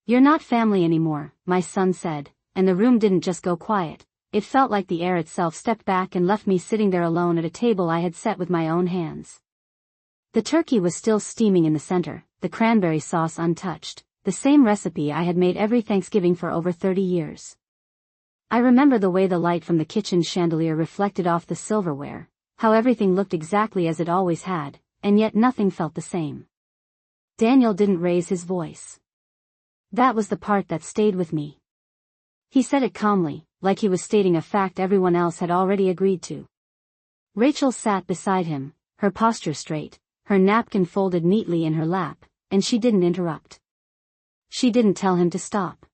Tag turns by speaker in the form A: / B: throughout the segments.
A: "You're not family anymore," my son said, and the room didn't just go quiet. It felt like the air itself stepped back and left me sitting there alone at a table I had set with my own hands. The turkey was still steaming in the center, the cranberry sauce untouched, the same recipe I had made every Thanksgiving for over 30 years. I remember the way the light from the kitchen chandelier reflected off the silverware, how everything looked exactly as it always had, and yet nothing felt the same. Daniel didn't raise his voice. That was the part that stayed with me. He said it calmly, like he was stating a fact everyone else had already agreed to. Rachel sat beside him, her posture straight, her napkin folded neatly in her lap, and she didn't interrupt. She didn't tell him to stop.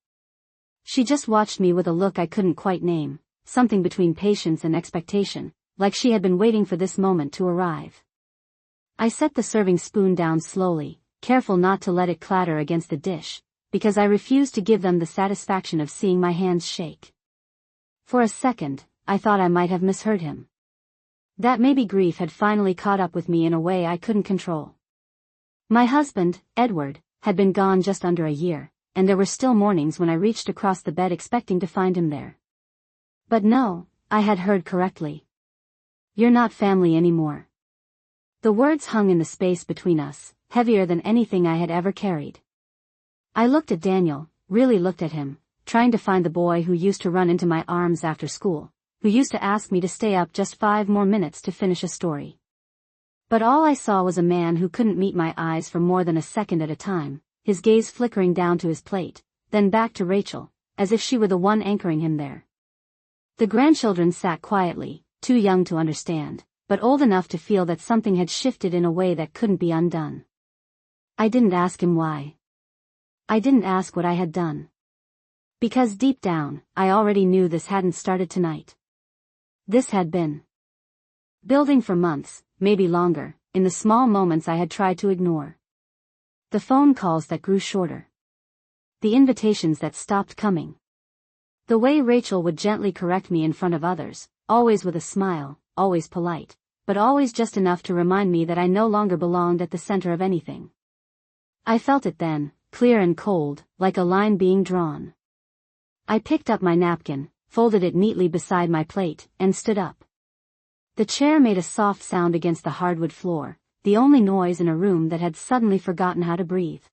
A: She just watched me with a look I couldn't quite name, something between patience and expectation, like she had been waiting for this moment to arrive. I set the serving spoon down slowly, careful not to let it clatter against the dish, because I refused to give them the satisfaction of seeing my hands shake. For a second, I thought I might have misheard him. That maybe grief had finally caught up with me in a way I couldn't control. My husband, Edward, had been gone just under a year, and there were still mornings when I reached across the bed expecting to find him there. But no, I had heard correctly. "You're not family anymore." The words hung in the space between us, heavier than anything I had ever carried. I looked at Daniel, really looked at him, trying to find the boy who used to run into my arms after school, who used to ask me to stay up just 5 more minutes to finish a story. But all I saw was a man who couldn't meet my eyes for more than a second at a time, his gaze flickering down to his plate, then back to Rachel, as if she were the one anchoring him there. The grandchildren sat quietly, too young to understand, but old enough to feel that something had shifted in a way that couldn't be undone. I didn't ask him why. I didn't ask what I had done. Because deep down, I already knew this hadn't started tonight. This had been building for months, maybe longer, in the small moments I had tried to ignore. The phone calls that grew shorter. The invitations that stopped coming. The way Rachel would gently correct me in front of others, always with a smile, always polite, but always just enough to remind me that I no longer belonged at the center of anything. I felt it then, clear and cold, like a line being drawn. I picked up my napkin, folded it neatly beside my plate, and stood up. The chair made a soft sound against the hardwood floor, the only noise in a room that had suddenly forgotten how to breathe.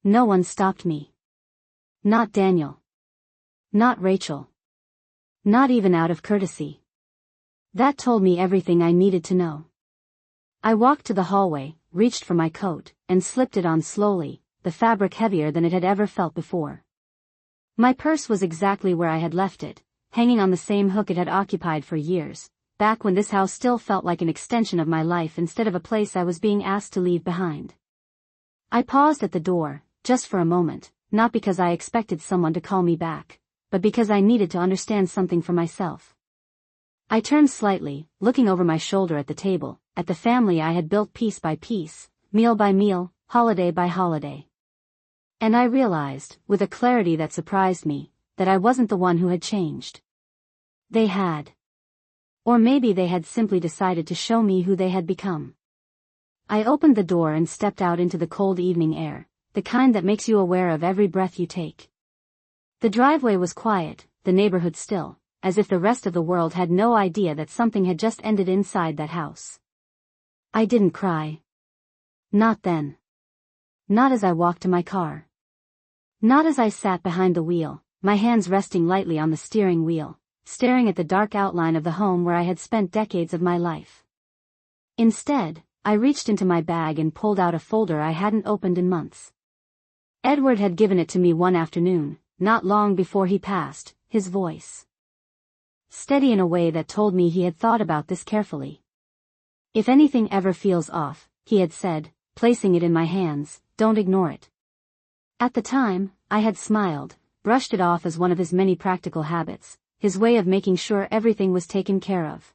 A: No one stopped me. Not Daniel. Not Rachel. Not even out of courtesy. That told me everything I needed to know. I walked to the hallway, reached for my coat, and slipped it on slowly, the fabric heavier than it had ever felt before. My purse was exactly where I had left it, hanging on the same hook it had occupied for years, back when this house still felt like an extension of my life instead of a place I was being asked to leave behind. I paused at the door, just for a moment, not because I expected someone to call me back, but because I needed to understand something for myself. I turned slightly, looking over my shoulder at the table, at the family I had built piece by piece, meal by meal, holiday by holiday. And I realized, with a clarity that surprised me, that I wasn't the one who had changed. They had. Or maybe they had simply decided to show me who they had become. I opened the door and stepped out into the cold evening air, the kind that makes you aware of every breath you take. The driveway was quiet, the neighborhood still, as if the rest of the world had no idea that something had just ended inside that house. I didn't cry. Not then. Not as I walked to my car. Not as I sat behind the wheel, my hands resting lightly on the steering wheel, staring at the dark outline of the home where I had spent decades of my life. Instead, I reached into my bag and pulled out a folder I hadn't opened in months. Edward had given it to me one afternoon, not long before he passed, his voice steady in a way that told me he had thought about this carefully. "If anything ever feels off," he had said, placing it in my hands, "don't ignore it." At the time, I had smiled, brushed it off as one of his many practical habits, his way of making sure everything was taken care of.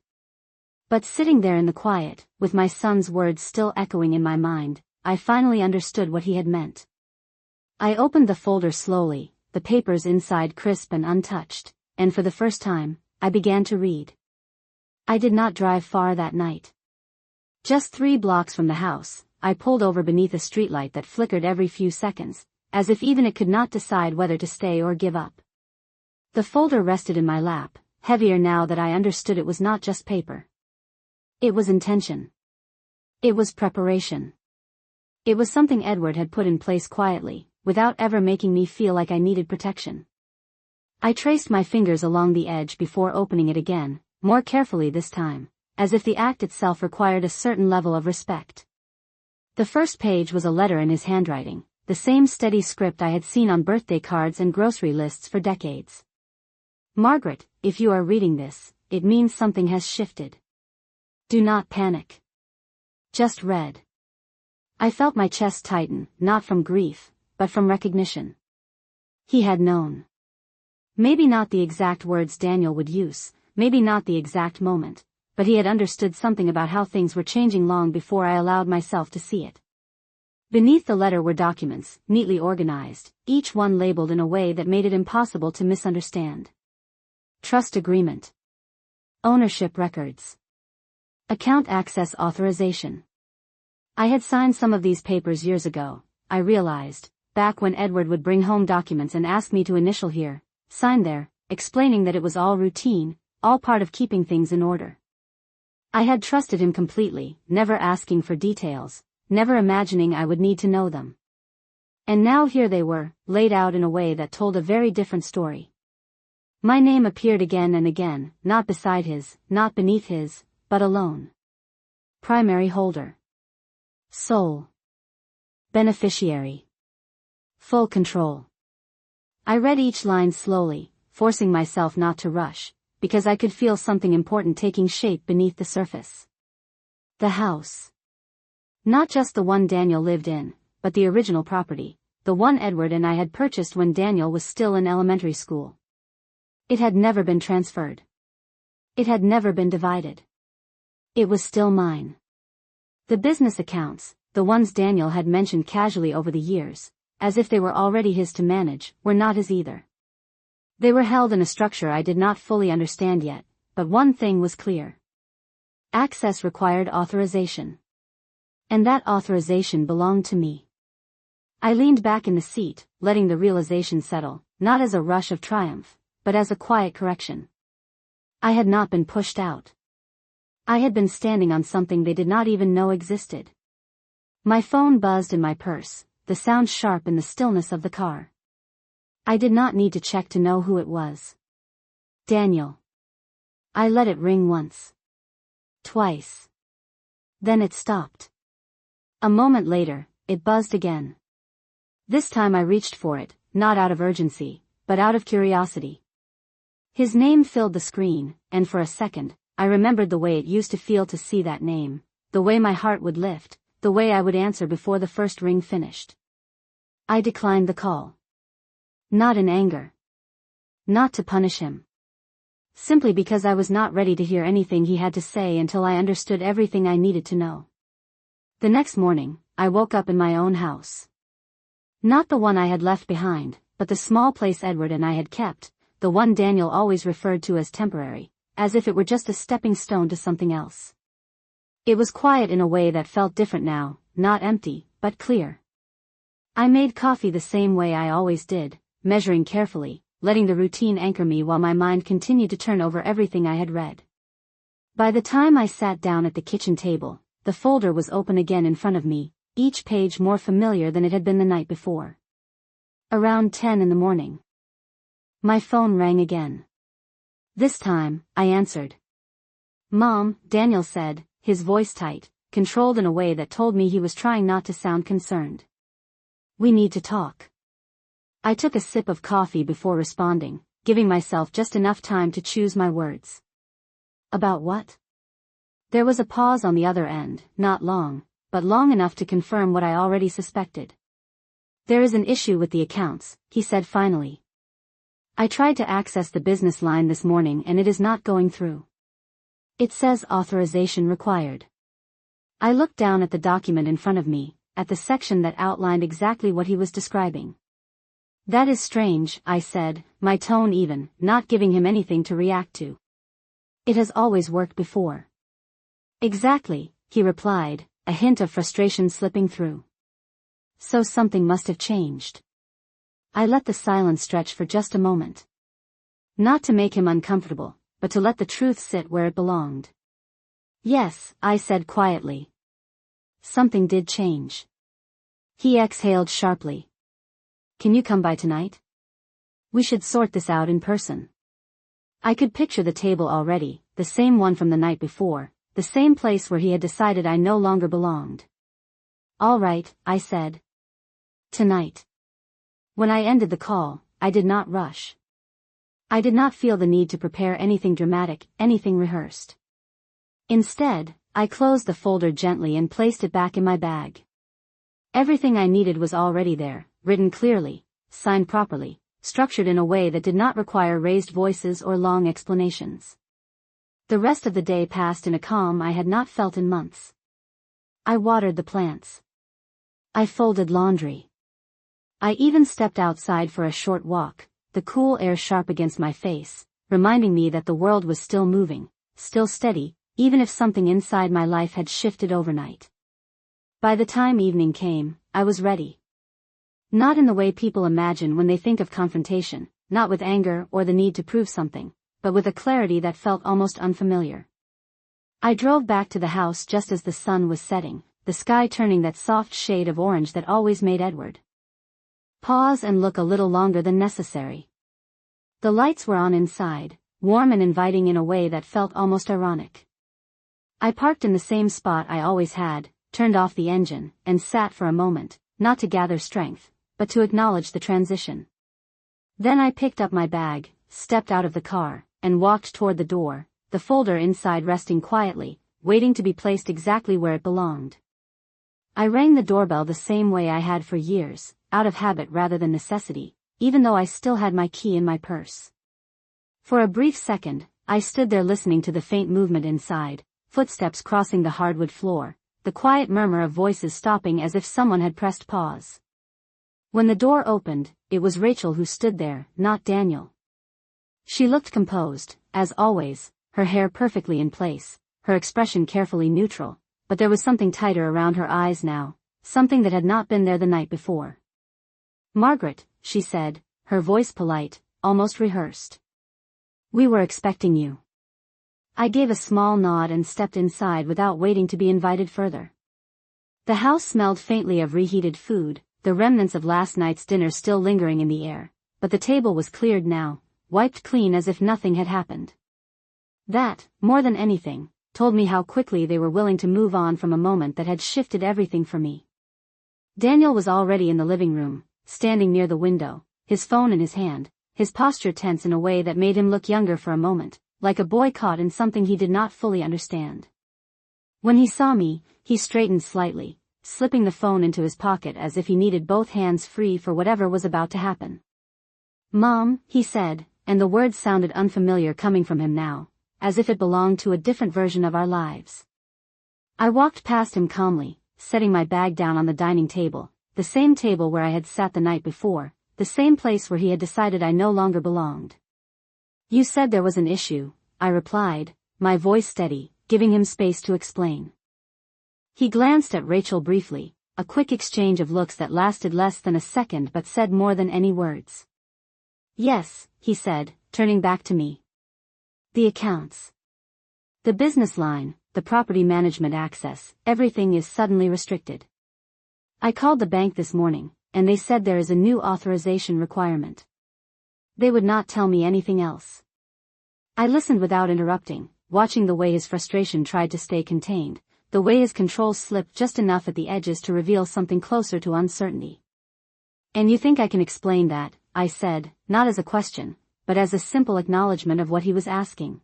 A: But sitting there in the quiet, with my son's words still echoing in my mind, I finally understood what he had meant. I opened the folder slowly, the papers inside crisp and untouched, and for the first time, I began to read. I did not drive far that night. Just 3 blocks from the house, I pulled over beneath a streetlight that flickered every few seconds, as if even it could not decide whether to stay or give up. The folder rested in my lap, heavier now that I understood it was not just paper. It was intention. It was preparation. It was something Edward had put in place quietly, without ever making me feel like I needed protection. I traced my fingers along the edge before opening it again, more carefully this time, as if the act itself required a certain level of respect. The first page was a letter in his handwriting, the same steady script I had seen on birthday cards and grocery lists for decades. Margaret, if you are reading this, it means something has shifted. Do not panic. Just read. I felt my chest tighten, not from grief, but from recognition. He had known. Maybe not the exact words Daniel would use, maybe not the exact moment, but he had understood something about how things were changing long before I allowed myself to see it. Beneath the letter were documents, neatly organized, each one labeled in a way that made it impossible to misunderstand. Trust agreement. Ownership records. Account access authorization. I had signed some of these papers years ago, I realized, back when Edward would bring home documents and ask me to initial here, sign there, explaining that it was all routine, all part of keeping things in order. I had trusted him completely, never asking for details, never imagining I would need to know them. And now here they were, laid out in a way that told a very different story. My name appeared again and again, not beside his, not beneath his, but alone. Primary holder. Sole. Beneficiary. Full control. I read each line slowly, forcing myself not to rush, because I could feel something important taking shape beneath the surface. The house. Not just the one Daniel lived in, but the original property, the one Edward and I had purchased when Daniel was still in elementary school. It had never been transferred. It had never been divided. It was still mine. The business accounts, the ones Daniel had mentioned casually over the years, as if they were already his to manage, were not his either. They were held in a structure I did not fully understand yet, but one thing was clear. Access required authorization. And that authorization belonged to me. I leaned back in the seat, letting the realization settle, not as a rush of triumph, but as a quiet correction. I had not been pushed out. I had been standing on something they did not even know existed. My phone buzzed in my purse, the sound sharp in the stillness of the car. I did not need to check to know who it was. Daniel. I let it ring once. Twice. Then it stopped. A moment later, it buzzed again. This time I reached for it, not out of urgency, but out of curiosity. His name filled the screen, and for a second, I remembered the way it used to feel to see that name, the way my heart would lift, the way I would answer before the first ring finished. I declined the call. Not in anger. Not to punish him. Simply because I was not ready to hear anything he had to say until I understood everything I needed to know. The next morning, I woke up in my own house. Not the one I had left behind, but the small place Edward and I had kept, the one Daniel always referred to as temporary, as if it were just a stepping stone to something else. It was quiet in a way that felt different now, not empty, but clear. I made coffee the same way I always did, measuring carefully, letting the routine anchor me while my mind continued to turn over everything I had read. By the time I sat down at the kitchen table, the folder was open again in front of me, each page more familiar than it had been the night before. Around 10 in the morning. My phone rang again. This time, I answered. Mom, Daniel said, his voice tight, controlled in a way that told me he was trying not to sound concerned. We need to talk. I took a sip of coffee before responding, giving myself just enough time to choose my words. About what? There was a pause on the other end, not long, but long enough to confirm what I already suspected. There is an issue with the accounts, he said finally. I tried to access the business line this morning and it is not going through. It says authorization required. I looked down at the document in front of me, at the section that outlined exactly what he was describing. That is strange, I said, my tone even, not giving him anything to react to. It has always worked before. Exactly, he replied, a hint of frustration slipping through. So something must have changed. I let the silence stretch for just a moment. Not to make him uncomfortable, but to let the truth sit where it belonged. Yes, I said quietly. Something did change. He exhaled sharply. Can you come by tonight? We should sort this out in person. I could picture the table already, the same one from the night before, the same place where he had decided I no longer belonged. All right, I said. Tonight. When I ended the call, I did not rush. I did not feel the need to prepare anything dramatic, anything rehearsed. Instead, I closed the folder gently and placed it back in my bag. Everything I needed was already there, written clearly, signed properly, structured in a way that did not require raised voices or long explanations. The rest of the day passed in a calm I had not felt in months. I watered the plants. I folded laundry. I even stepped outside for a short walk, the cool air sharp against my face, reminding me that the world was still moving, still steady, even if something inside my life had shifted overnight. By the time evening came, I was ready. Not in the way people imagine when they think of confrontation, not with anger or the need to prove something, but with a clarity that felt almost unfamiliar. I drove back to the house just as the sun was setting, the sky turning that soft shade of orange that always made Edward pause and look a little longer than necessary. The lights were on inside, warm and inviting in a way that felt almost ironic. I parked in the same spot I always had, turned off the engine, and sat for a moment, not to gather strength, but to acknowledge the transition. Then I picked up my bag, stepped out of the car, and walked toward the door, the folder inside resting quietly, waiting to be placed exactly where it belonged. I rang the doorbell the same way I had for years, out of habit rather than necessity, even though I still had my key in my purse. For a brief second, I stood there listening to the faint movement inside, footsteps crossing the hardwood floor, the quiet murmur of voices stopping as if someone had pressed pause. When the door opened, it was Rachel who stood there, not Daniel. She looked composed, as always, her hair perfectly in place, her expression carefully neutral, but there was something tighter around her eyes now, something that had not been there the night before. "Margaret," she said, her voice polite, almost rehearsed. "We were expecting you." I gave a small nod and stepped inside without waiting to be invited further. The house smelled faintly of reheated food, the remnants of last night's dinner still lingering in the air, but the table was cleared now, wiped clean as if nothing had happened. That, more than anything, told me how quickly they were willing to move on from a moment that had shifted everything for me. Daniel was already in the living room, standing near the window, his phone in his hand, his posture tense in a way that made him look younger for a moment, like a boy caught in something he did not fully understand. When he saw me, he straightened slightly, slipping the phone into his pocket as if he needed both hands free for whatever was about to happen. "Mom," he said, and the words sounded unfamiliar coming from him now, as if it belonged to a different version of our lives. I walked past him calmly, setting my bag down on the dining table, the same table where I had sat the night before, the same place where he had decided I no longer belonged. "You said there was an issue," I replied, my voice steady, giving him space to explain. He glanced at Rachel briefly, a quick exchange of looks that lasted less than a second but said more than any words. "Yes," he said, turning back to me. "The accounts. The business line, the property management access, everything is suddenly restricted. I called the bank this morning, and they said there is a new authorization requirement. They would not tell me anything else." I listened without interrupting, watching the way his frustration tried to stay contained, the way his control slipped just enough at the edges to reveal something closer to uncertainty. "And you think I can explain that?" I said, not as a question, but as a simple acknowledgement of what he was asking.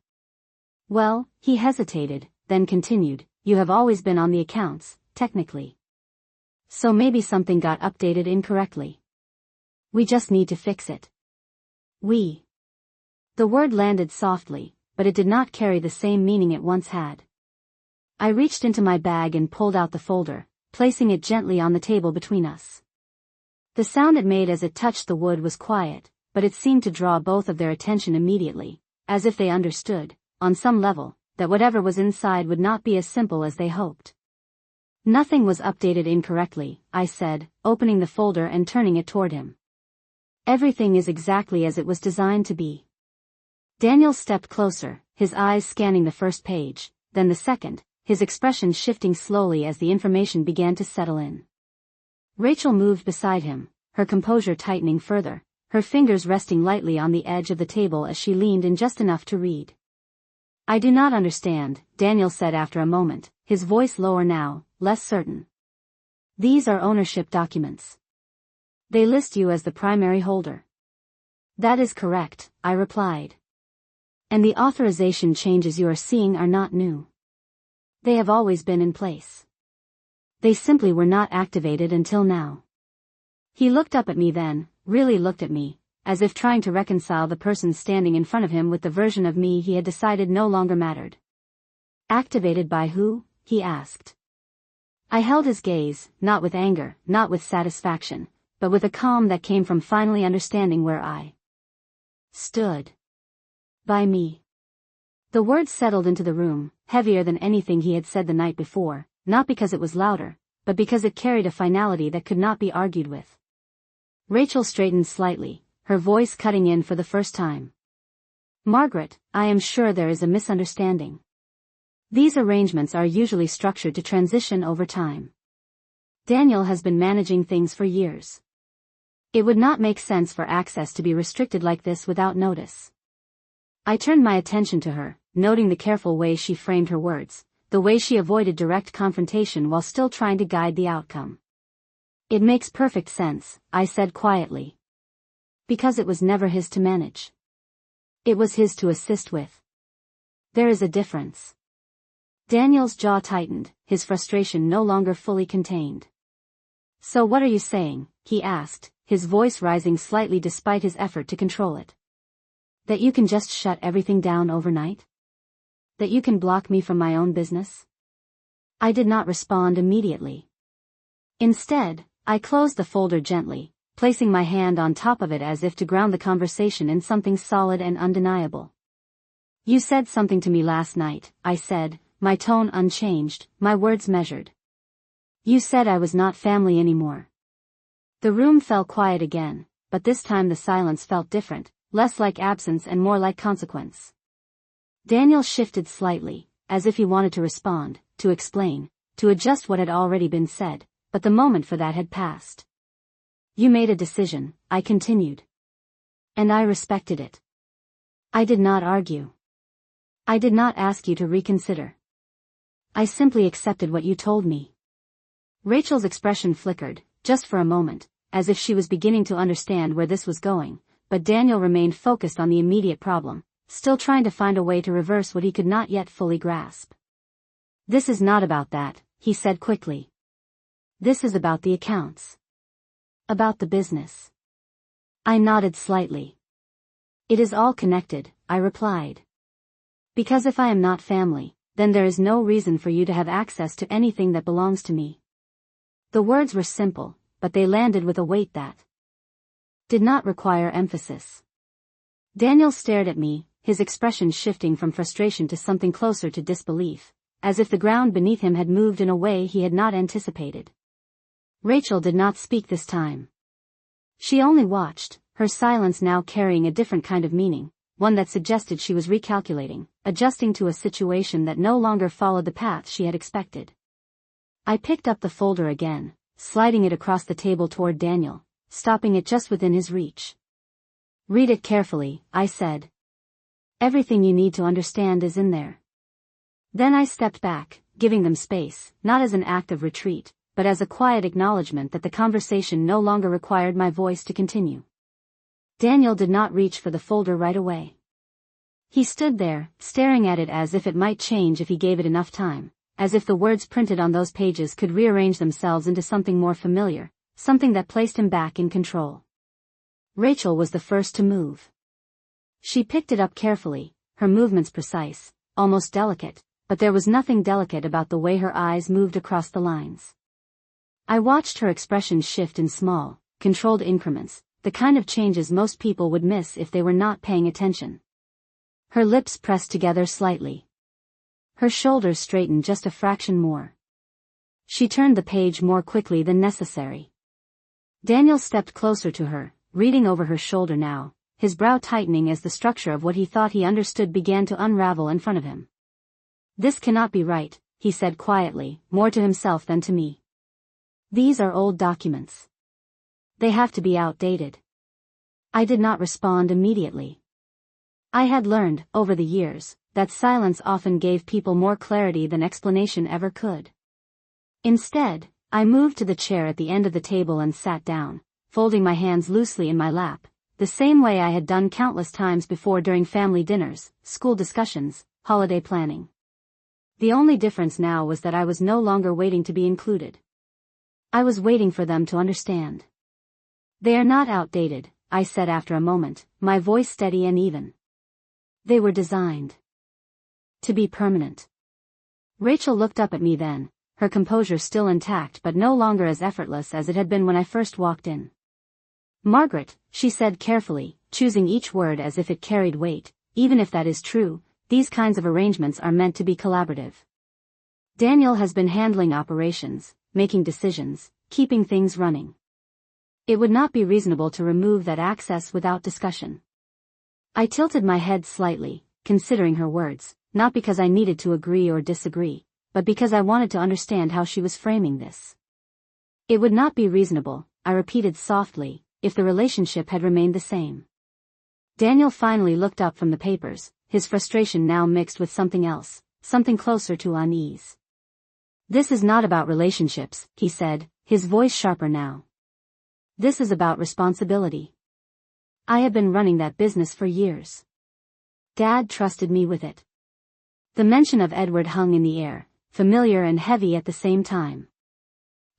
A: "Well," he hesitated, then continued, "you have always been on the accounts, technically. So maybe something got updated incorrectly. We just need to fix it." "We." The word landed softly, but it did not carry the same meaning it once had. I reached into my bag and pulled out the folder, placing it gently on the table between us. The sound it made as it touched the wood was quiet, but it seemed to draw both of their attention immediately, as if they understood, on some level, that whatever was inside would not be as simple as they hoped. "Nothing was updated incorrectly," I said, opening the folder and turning it toward him. Everything is exactly as it was designed to be. Daniel stepped closer, his eyes scanning the first page, then the second, his expression shifting slowly as the information began to settle in. Rachel moved beside him, her composure tightening further, her fingers resting lightly on the edge of the table as she leaned in just enough to read. "I do not understand," Daniel said after a moment, his voice lower now, less certain. "These are ownership documents. They list you as the primary holder." "That is correct," I replied. "And the authorization changes you are seeing are not new. They have always been in place. They simply were not activated until now." He looked up at me then, really looked at me, as if trying to reconcile the person standing in front of him with the version of me he had decided no longer mattered. "Activated by who?" he asked. I held his gaze, not with anger, not with satisfaction, but with a calm that came from finally understanding where I stood. "By me." The words settled into the room, heavier than anything he had said the night before, not because it was louder, but because it carried a finality that could not be argued with. Rachel straightened slightly, her voice cutting in for the first time. "Margaret, I am sure there is a misunderstanding. These arrangements are usually structured to transition over time. Daniel has been managing things for years. It would not make sense for access to be restricted like this without notice." I turned my attention to her, noting the careful way she framed her words, the way she avoided direct confrontation while still trying to guide the outcome. "It makes perfect sense," I said quietly. "Because it was never his to manage. It was his to assist with. There is a difference." Daniel's jaw tightened, his frustration no longer fully contained. "So what are you saying?" he asked, his voice rising slightly despite his effort to control it. "That you can just shut everything down overnight? That you can block me from my own business?" I did not respond immediately. Instead, I closed the folder gently, placing my hand on top of it as if to ground the conversation in something solid and undeniable. "You said something to me last night," I said, my tone unchanged, my words measured. "You said I was not family anymore." The room fell quiet again, but this time the silence felt different, less like absence and more like consequence. Daniel shifted slightly, as if he wanted to respond, to explain, to adjust what had already been said, but the moment for that had passed. "You made a decision," I continued. "And I respected it. I did not argue. I did not ask you to reconsider. I simply accepted what you told me." Rachel's expression flickered, just for a moment, as if she was beginning to understand where this was going, but Daniel remained focused on the immediate problem, still trying to find a way to reverse what he could not yet fully grasp. "This is not about that," he said quickly. "This is about the accounts. About the business." I nodded slightly. "It is all connected," I replied. "Because if I am not family, then there is no reason for you to have access to anything that belongs to me." The words were simple, but they landed with a weight that did not require emphasis. Daniel stared at me, his expression shifting from frustration to something closer to disbelief, as if the ground beneath him had moved in a way he had not anticipated. Rachel did not speak this time. She only watched, her silence now carrying a different kind of meaning, one that suggested she was recalculating, adjusting to a situation that no longer followed the path she had expected. I picked up the folder again, sliding it across the table toward Daniel, stopping it just within his reach. "Read it carefully," I said. "Everything you need to understand is in there." Then I stepped back, giving them space, not as an act of retreat, but as a quiet acknowledgement that the conversation no longer required my voice to continue. Daniel did not reach for the folder right away. He stood there, staring at it as if it might change if he gave it enough time, as if the words printed on those pages could rearrange themselves into something more familiar, something that placed him back in control. Rachel was the first to move. She picked it up carefully, her movements precise, almost delicate, but there was nothing delicate about the way her eyes moved across the lines. I watched her expression shift in small, controlled increments, the kind of changes most people would miss if they were not paying attention. Her lips pressed together slightly. Her shoulders straightened just a fraction more. She turned the page more quickly than necessary. Daniel stepped closer to her, reading over her shoulder now, his brow tightening as the structure of what he thought he understood began to unravel in front of him. "This cannot be right," he said quietly, more to himself than to me. "These are old documents. They have to be outdated." I did not respond immediately. I had learned, over the years, that silence often gave people more clarity than explanation ever could. Instead, I moved to the chair at the end of the table and sat down, folding my hands loosely in my lap, the same way I had done countless times before during family dinners, school discussions, holiday planning. The only difference now was that I was no longer waiting to be included. I was waiting for them to understand. "They are not outdated," I said after a moment, my voice steady and even. "They were designed to be permanent." Rachel looked up at me then, her composure still intact but no longer as effortless as it had been when I first walked in. "Margaret," she said carefully, choosing each word as if it carried weight, "even if that is true, these kinds of arrangements are meant to be collaborative. Daniel has been handling operations, making decisions, keeping things running. It would not be reasonable to remove that access without discussion." I tilted my head slightly, considering her words, not because I needed to agree or disagree, but because I wanted to understand how she was framing this. "It would not be reasonable," I repeated softly, "if the relationship had remained the same." Daniel finally looked up from the papers, his frustration now mixed with something else, something closer to unease. "This is not about relationships," he said, his voice sharper now. "This is about responsibility. I have been running that business for years. Dad trusted me with it." The mention of Edward hung in the air, familiar and heavy at the same time.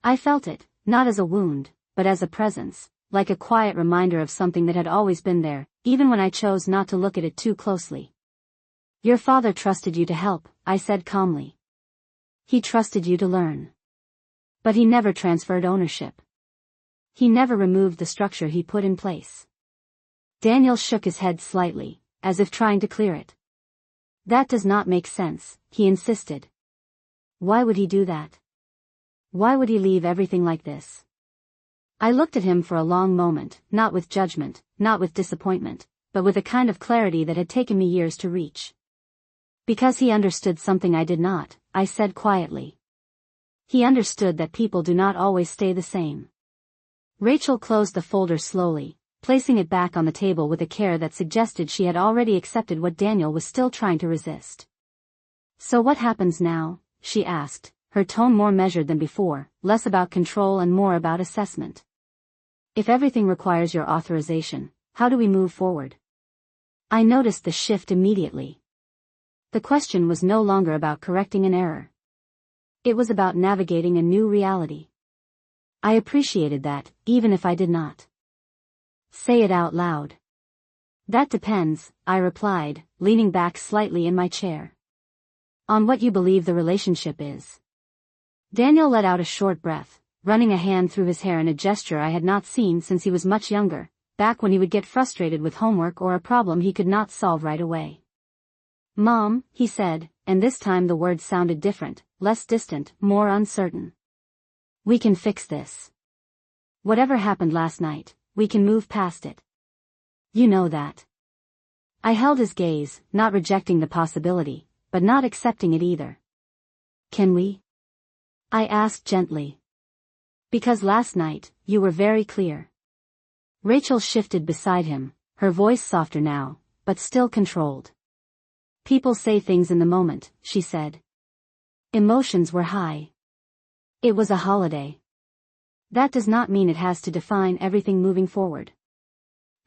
A: I felt it, not as a wound, but as a presence, like a quiet reminder of something that had always been there, even when I chose not to look at it too closely. "Your father trusted you to help," I said calmly. "He trusted you to learn. But he never transferred ownership. He never removed the structure he put in place." Daniel shook his head slightly, as if trying to clear it. "That does not make sense," he insisted. "Why would he do that? Why would he leave everything like this?" I looked at him for a long moment, not with judgment, not with disappointment, but with a kind of clarity that had taken me years to reach. "Because he understood something I did not," I said quietly. "He understood that people do not always stay the same." Rachel closed the folder slowly, placing it back on the table with a care that suggested she had already accepted what Daniel was still trying to resist. "So what happens now?" she asked, her tone more measured than before, less about control and more about assessment. "If everything requires your authorization, how do we move forward?" I noticed the shift immediately. The question was no longer about correcting an error. It was about navigating a new reality. I appreciated that, even if I did not say it out loud. "That depends," I replied, leaning back slightly in my chair. "On what you believe the relationship is." Daniel let out a short breath, running a hand through his hair in a gesture I had not seen since he was much younger, back when he would get frustrated with homework or a problem he could not solve right away. "Mom," he said, and this time the words sounded different, less distant, more uncertain. "We can fix this. Whatever happened last night, we can move past it. You know that." I held his gaze, not rejecting the possibility, but not accepting it either. "Can we?" I asked gently. "Because last night, you were very clear." Rachel shifted beside him, her voice softer now, but still controlled. "People say things in the moment," she said. Emotions were high. It was a holiday. That does not mean it has to define everything moving forward.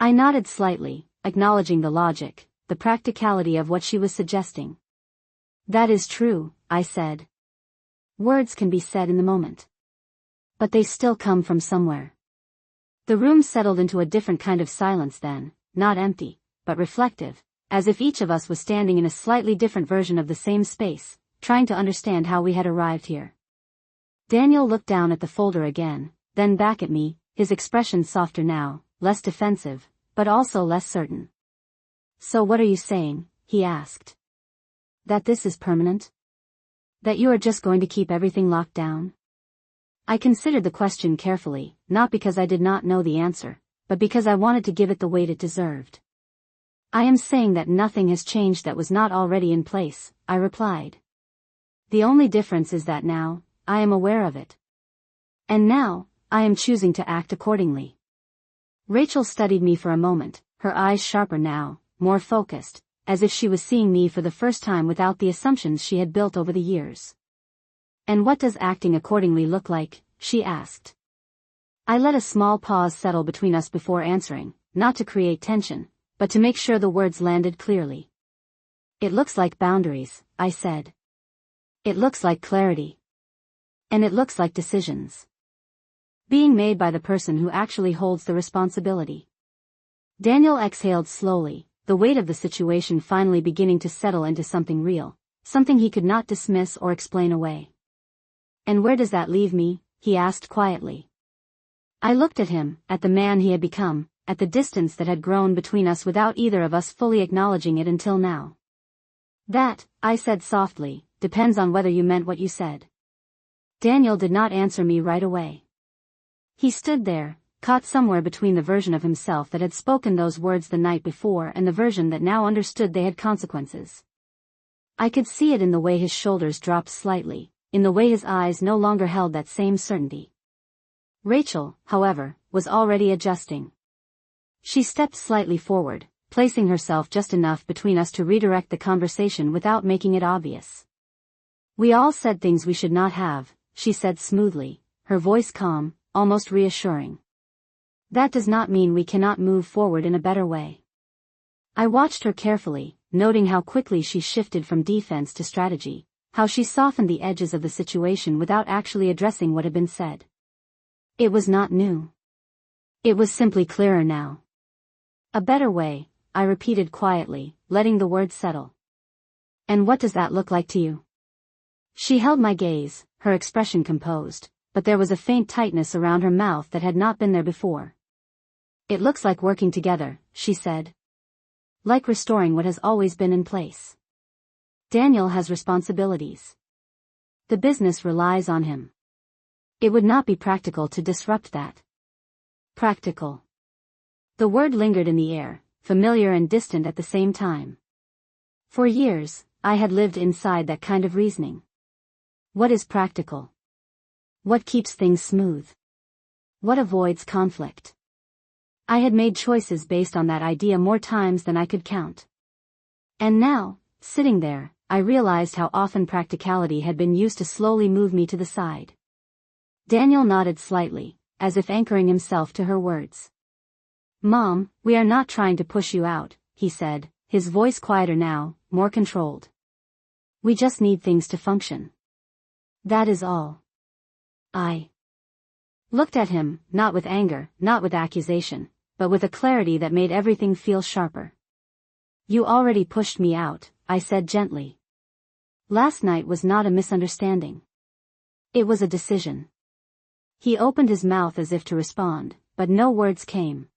A: I nodded slightly, acknowledging the logic, the practicality of what she was suggesting. "That is true," I said. "Words can be said in the moment. But they still come from somewhere." The room settled into a different kind of silence then, not empty, but reflective, as if each of us was standing in a slightly different version of the same space, trying to understand how we had arrived here. Daniel looked down at the folder again, then back at me, his expression softer now, less defensive, but also less certain. "So what are you saying?" he asked. "That this is permanent? That you are just going to keep everything locked down?" I considered the question carefully, not because I did not know the answer, but because I wanted to give it the weight it deserved. I am saying that nothing has changed that was not already in place, I replied. The only difference is that now, I am aware of it. And now, I am choosing to act accordingly. Rachel studied me for a moment, her eyes sharper now, more focused, as if she was seeing me for the first time without the assumptions she had built over the years. And what does acting accordingly look like? She asked. I let a small pause settle between us before answering, not to create tension, but to make sure the words landed clearly. It looks like boundaries, I said. It looks like clarity. And it looks like decisions being made by the person who actually holds the responsibility. Daniel exhaled slowly, the weight of the situation finally beginning to settle into something real, something he could not dismiss or explain away. And where does that leave me? He asked quietly. I looked at him, at the man he had become, at the distance that had grown between us without either of us fully acknowledging it until now. That, I said softly, depends on whether you meant what you said. Daniel did not answer me right away. He stood there, caught somewhere between the version of himself that had spoken those words the night before and the version that now understood they had consequences. I could see it in the way his shoulders dropped slightly, in the way his eyes no longer held that same certainty. Rachel, however, was already adjusting. She stepped slightly forward, placing herself just enough between us to redirect the conversation without making it obvious. We all said things we should not have, she said smoothly, her voice calm, almost reassuring. That does not mean we cannot move forward in a better way. I watched her carefully, noting how quickly she shifted from defense to strategy, how she softened the edges of the situation without actually addressing what had been said. It was not new. It was simply clearer now. A better way, I repeated quietly, letting the words settle. And what does that look like to you? She held my gaze, her expression composed, but there was a faint tightness around her mouth that had not been there before. It looks like working together, she said. Like restoring what has always been in place. Daniel has responsibilities. The business relies on him. It would not be practical to disrupt that. Practical. The word lingered in the air, familiar and distant at the same time. For years, I had lived inside that kind of reasoning. What is practical? What keeps things smooth? What avoids conflict? I had made choices based on that idea more times than I could count. And now, sitting there, I realized how often practicality had been used to slowly move me to the side. Daniel nodded slightly, as if anchoring himself to her words. Mom, we are not trying to push you out, he said, his voice quieter now, more controlled. We just need things to function. That is all. I looked at him, not with anger, not with accusation, but with a clarity that made everything feel sharper. You already pushed me out, I said gently. Last night was not a misunderstanding. It was a decision. He opened his mouth as if to respond, but no words came.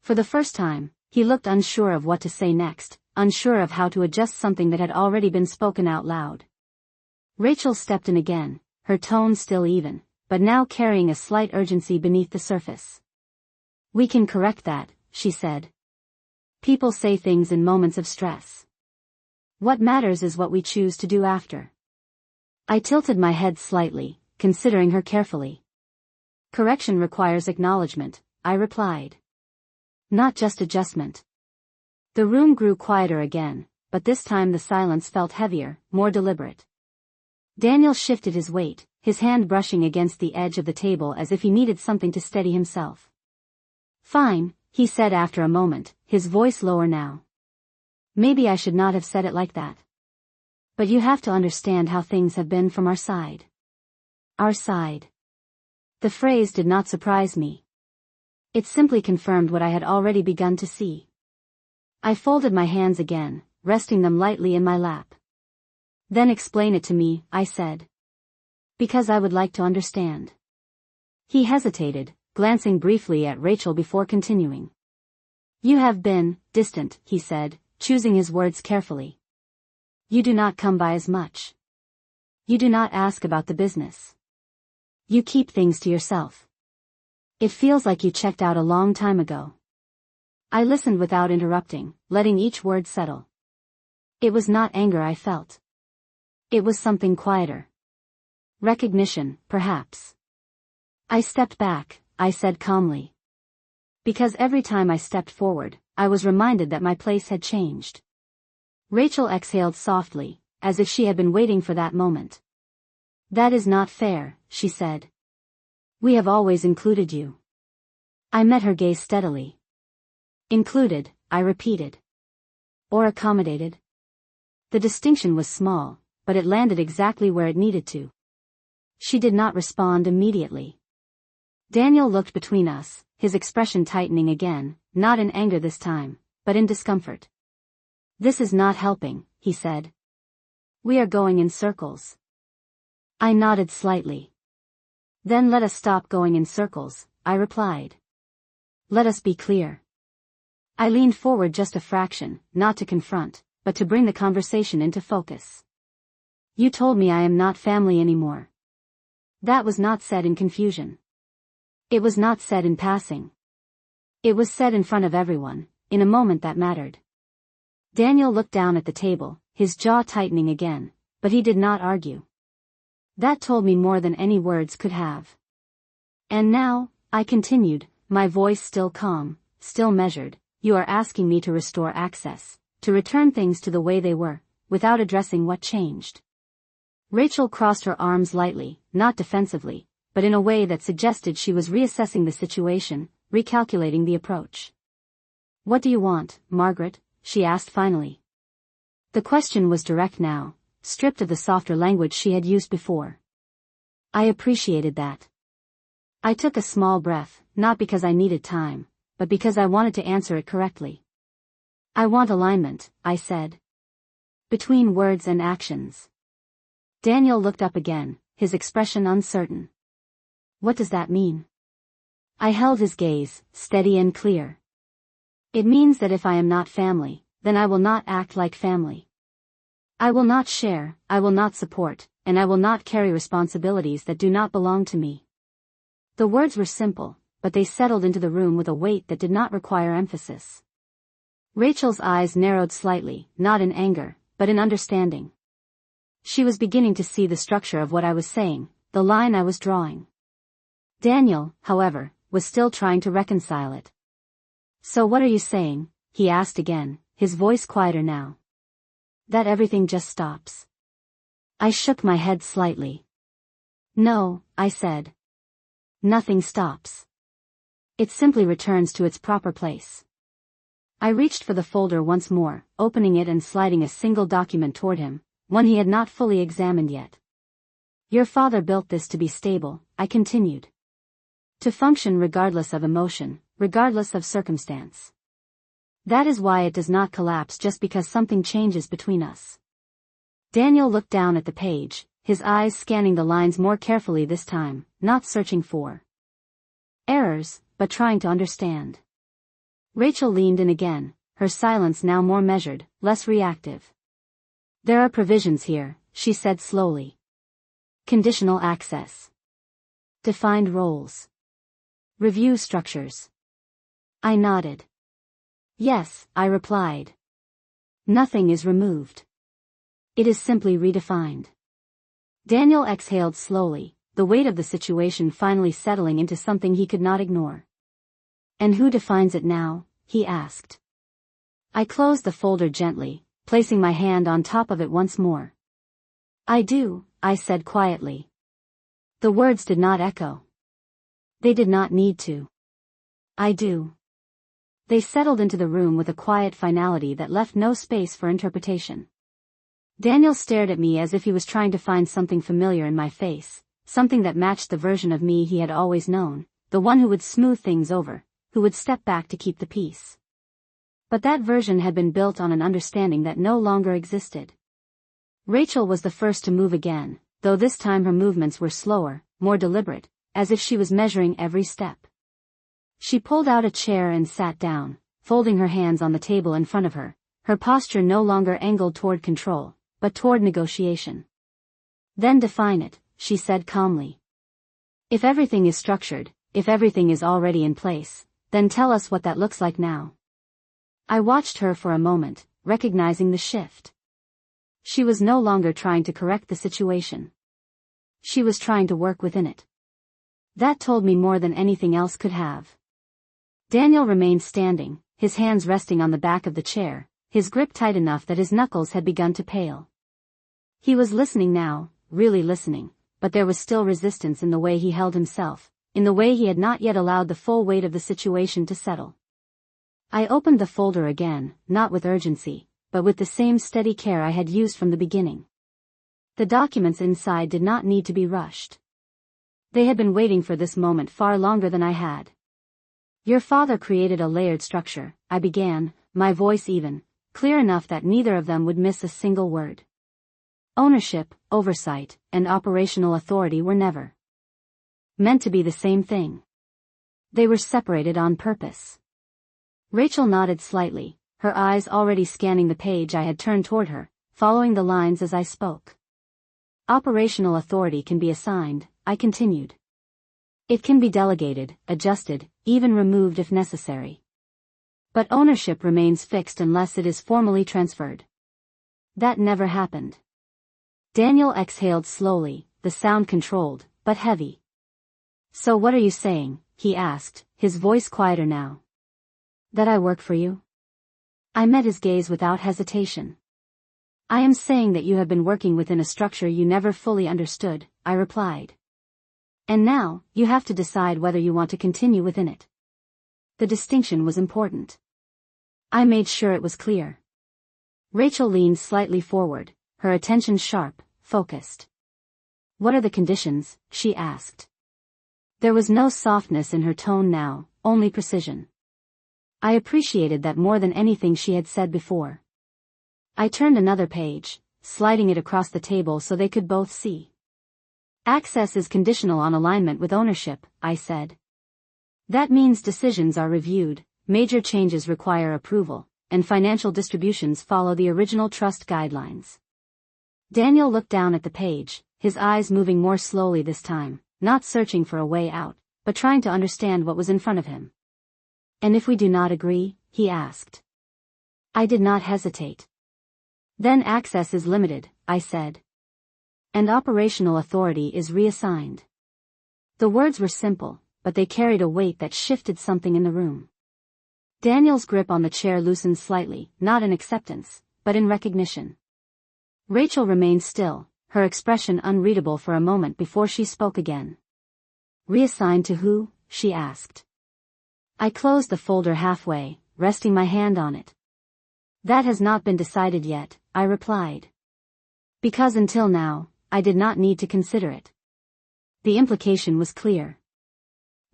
A: For the first time, he looked unsure of what to say next, unsure of how to adjust something that had already been spoken out loud. Rachel stepped in again, her tone still even, but now carrying a slight urgency beneath the surface. We can correct that, she said. People say things in moments of stress. What matters is what we choose to do after. I tilted my head slightly, considering her carefully. Correction requires acknowledgement, I replied. Not just adjustment. The room grew quieter again, but this time the silence felt heavier, more deliberate. Daniel shifted his weight, his hand brushing against the edge of the table as if he needed something to steady himself. Fine, he said after a moment, his voice lower now. Maybe I should not have said it like that. But you have to understand how things have been from our side. Our side. The phrase did not surprise me. It simply confirmed what I had already begun to see. I folded my hands again, resting them lightly in my lap. Then explain it to me, I said. Because I would like to understand. He hesitated, glancing briefly at Rachel before continuing. You have been distant, he said, choosing his words carefully. You do not come by as much. You do not ask about the business. You keep things to yourself. It feels like you checked out a long time ago. I listened without interrupting, letting each word settle. It was not anger I felt. It was something quieter. Recognition, perhaps. I stepped back, I said calmly. Because every time I stepped forward, I was reminded that my place had changed. Rachel exhaled softly, as if she had been waiting for that moment. That is not fair, she said. We have always included you. I met her gaze steadily. Included, I repeated. Or accommodated. The distinction was small, but it landed exactly where it needed to. She did not respond immediately. Daniel looked between us, his expression tightening again, not in anger this time, but in discomfort. This is not helping, he said. We are going in circles. I nodded slightly. Then let us stop going in circles, I replied. Let us be clear. I leaned forward just a fraction, not to confront, but to bring the conversation into focus. You told me I am not family anymore. That was not said in confusion. It was not said in passing. It was said in front of everyone, in a moment that mattered. Daniel looked down at the table, his jaw tightening again, but he did not argue. That told me more than any words could have. And now, I continued, my voice still calm, still measured, you are asking me to restore access, to return things to the way they were, without addressing what changed. Rachel crossed her arms lightly, not defensively, but in a way that suggested she was reassessing the situation, recalculating the approach. What do you want, Margaret? She asked finally. The question was direct now, stripped of the softer language she had used before. I appreciated that. I took a small breath, not because I needed time, but because I wanted to answer it correctly. I want alignment, I said. Between words and actions. Daniel looked up again, his expression uncertain. What does that mean? I held his gaze, steady and clear. It means that if I am not family, then I will not act like family. I will not share, I will not support, and I will not carry responsibilities that do not belong to me. The words were simple, but they settled into the room with a weight that did not require emphasis. Rachel's eyes narrowed slightly, not in anger, but in understanding. She was beginning to see the structure of what I was saying, the line I was drawing. Daniel, however, was still trying to reconcile it. So what are you saying? He asked again, his voice quieter now. That everything just stops. I shook my head slightly. No, I said. Nothing stops. It simply returns to its proper place. I reached for the folder once more, opening it and sliding a single document toward him, one he had not fully examined yet. Your father built this to be stable, I continued. To function regardless of emotion, regardless of circumstance. That is why it does not collapse just because something changes between us. Daniel looked down at the page, his eyes scanning the lines more carefully this time, not searching for errors, but trying to understand. Rachel leaned in again, her silence now more measured, less reactive. There are provisions here, she said slowly. Conditional access. Defined roles. Review structures. I nodded. Yes, I replied. Nothing is removed. It is simply redefined. Daniel exhaled slowly, the weight of the situation finally settling into something he could not ignore. And who defines it now? He asked. I closed the folder gently, placing my hand on top of it once more. I do, I said quietly. The words did not echo. They did not need to. I do. They settled into the room with a quiet finality that left no space for interpretation. Daniel stared at me as if he was trying to find something familiar in my face, something that matched the version of me he had always known, the one who would smooth things over, who would step back to keep the peace. But that version had been built on an understanding that no longer existed. Rachel was the first to move again, though this time her movements were slower, more deliberate, as if she was measuring every step. She pulled out a chair and sat down, folding her hands on the table in front of her, her posture no longer angled toward control, but toward negotiation. Then define it, she said calmly. If everything is structured, if everything is already in place, then tell us what that looks like now. I watched her for a moment, recognizing the shift. She was no longer trying to correct the situation. She was trying to work within it. That told me more than anything else could have. Daniel remained standing, his hands resting on the back of the chair, his grip tight enough that his knuckles had begun to pale. He was listening now, really listening, but there was still resistance in the way he held himself, in the way he had not yet allowed the full weight of the situation to settle. I opened the folder again, not with urgency, but with the same steady care I had used from the beginning. The documents inside did not need to be rushed. They had been waiting for this moment far longer than I had. Your father created a layered structure, I began, my voice even, clear enough that neither of them would miss a single word. Ownership, oversight, and operational authority were never meant to be the same thing. They were separated on purpose. Rachel nodded slightly, her eyes already scanning the page I had turned toward her, following the lines as I spoke. Operational authority can be assigned, I continued. It can be delegated, adjusted, even removed if necessary. But ownership remains fixed unless it is formally transferred. That never happened. Daniel exhaled slowly, the sound controlled, but heavy. So what are you saying? He asked, his voice quieter now. That I work for you? I met his gaze without hesitation. I am saying that you have been working within a structure you never fully understood, I replied. And now, you have to decide whether you want to continue within it. The distinction was important. I made sure it was clear. Rachel leaned slightly forward, her attention sharp, focused. What are the conditions? She asked. There was no softness in her tone now, only precision. I appreciated that more than anything she had said before. I turned another page, sliding it across the table so they could both see. Access is conditional on alignment with ownership, I said. That means decisions are reviewed, major changes require approval, and financial distributions follow the original trust guidelines. Daniel looked down at the page, his eyes moving more slowly this time, not searching for a way out, but trying to understand what was in front of him. And if we do not agree? He asked. I did not hesitate. Then access is limited, I said. And operational authority is reassigned. The words were simple, but they carried a weight that shifted something in the room. Daniel's grip on the chair loosened slightly, not in acceptance, but in recognition. Rachel remained still, her expression unreadable for a moment before she spoke again. Reassigned to who? She asked. I closed the folder halfway, resting my hand on it. That has not been decided yet, I replied. Because until now, I did not need to consider it. The implication was clear.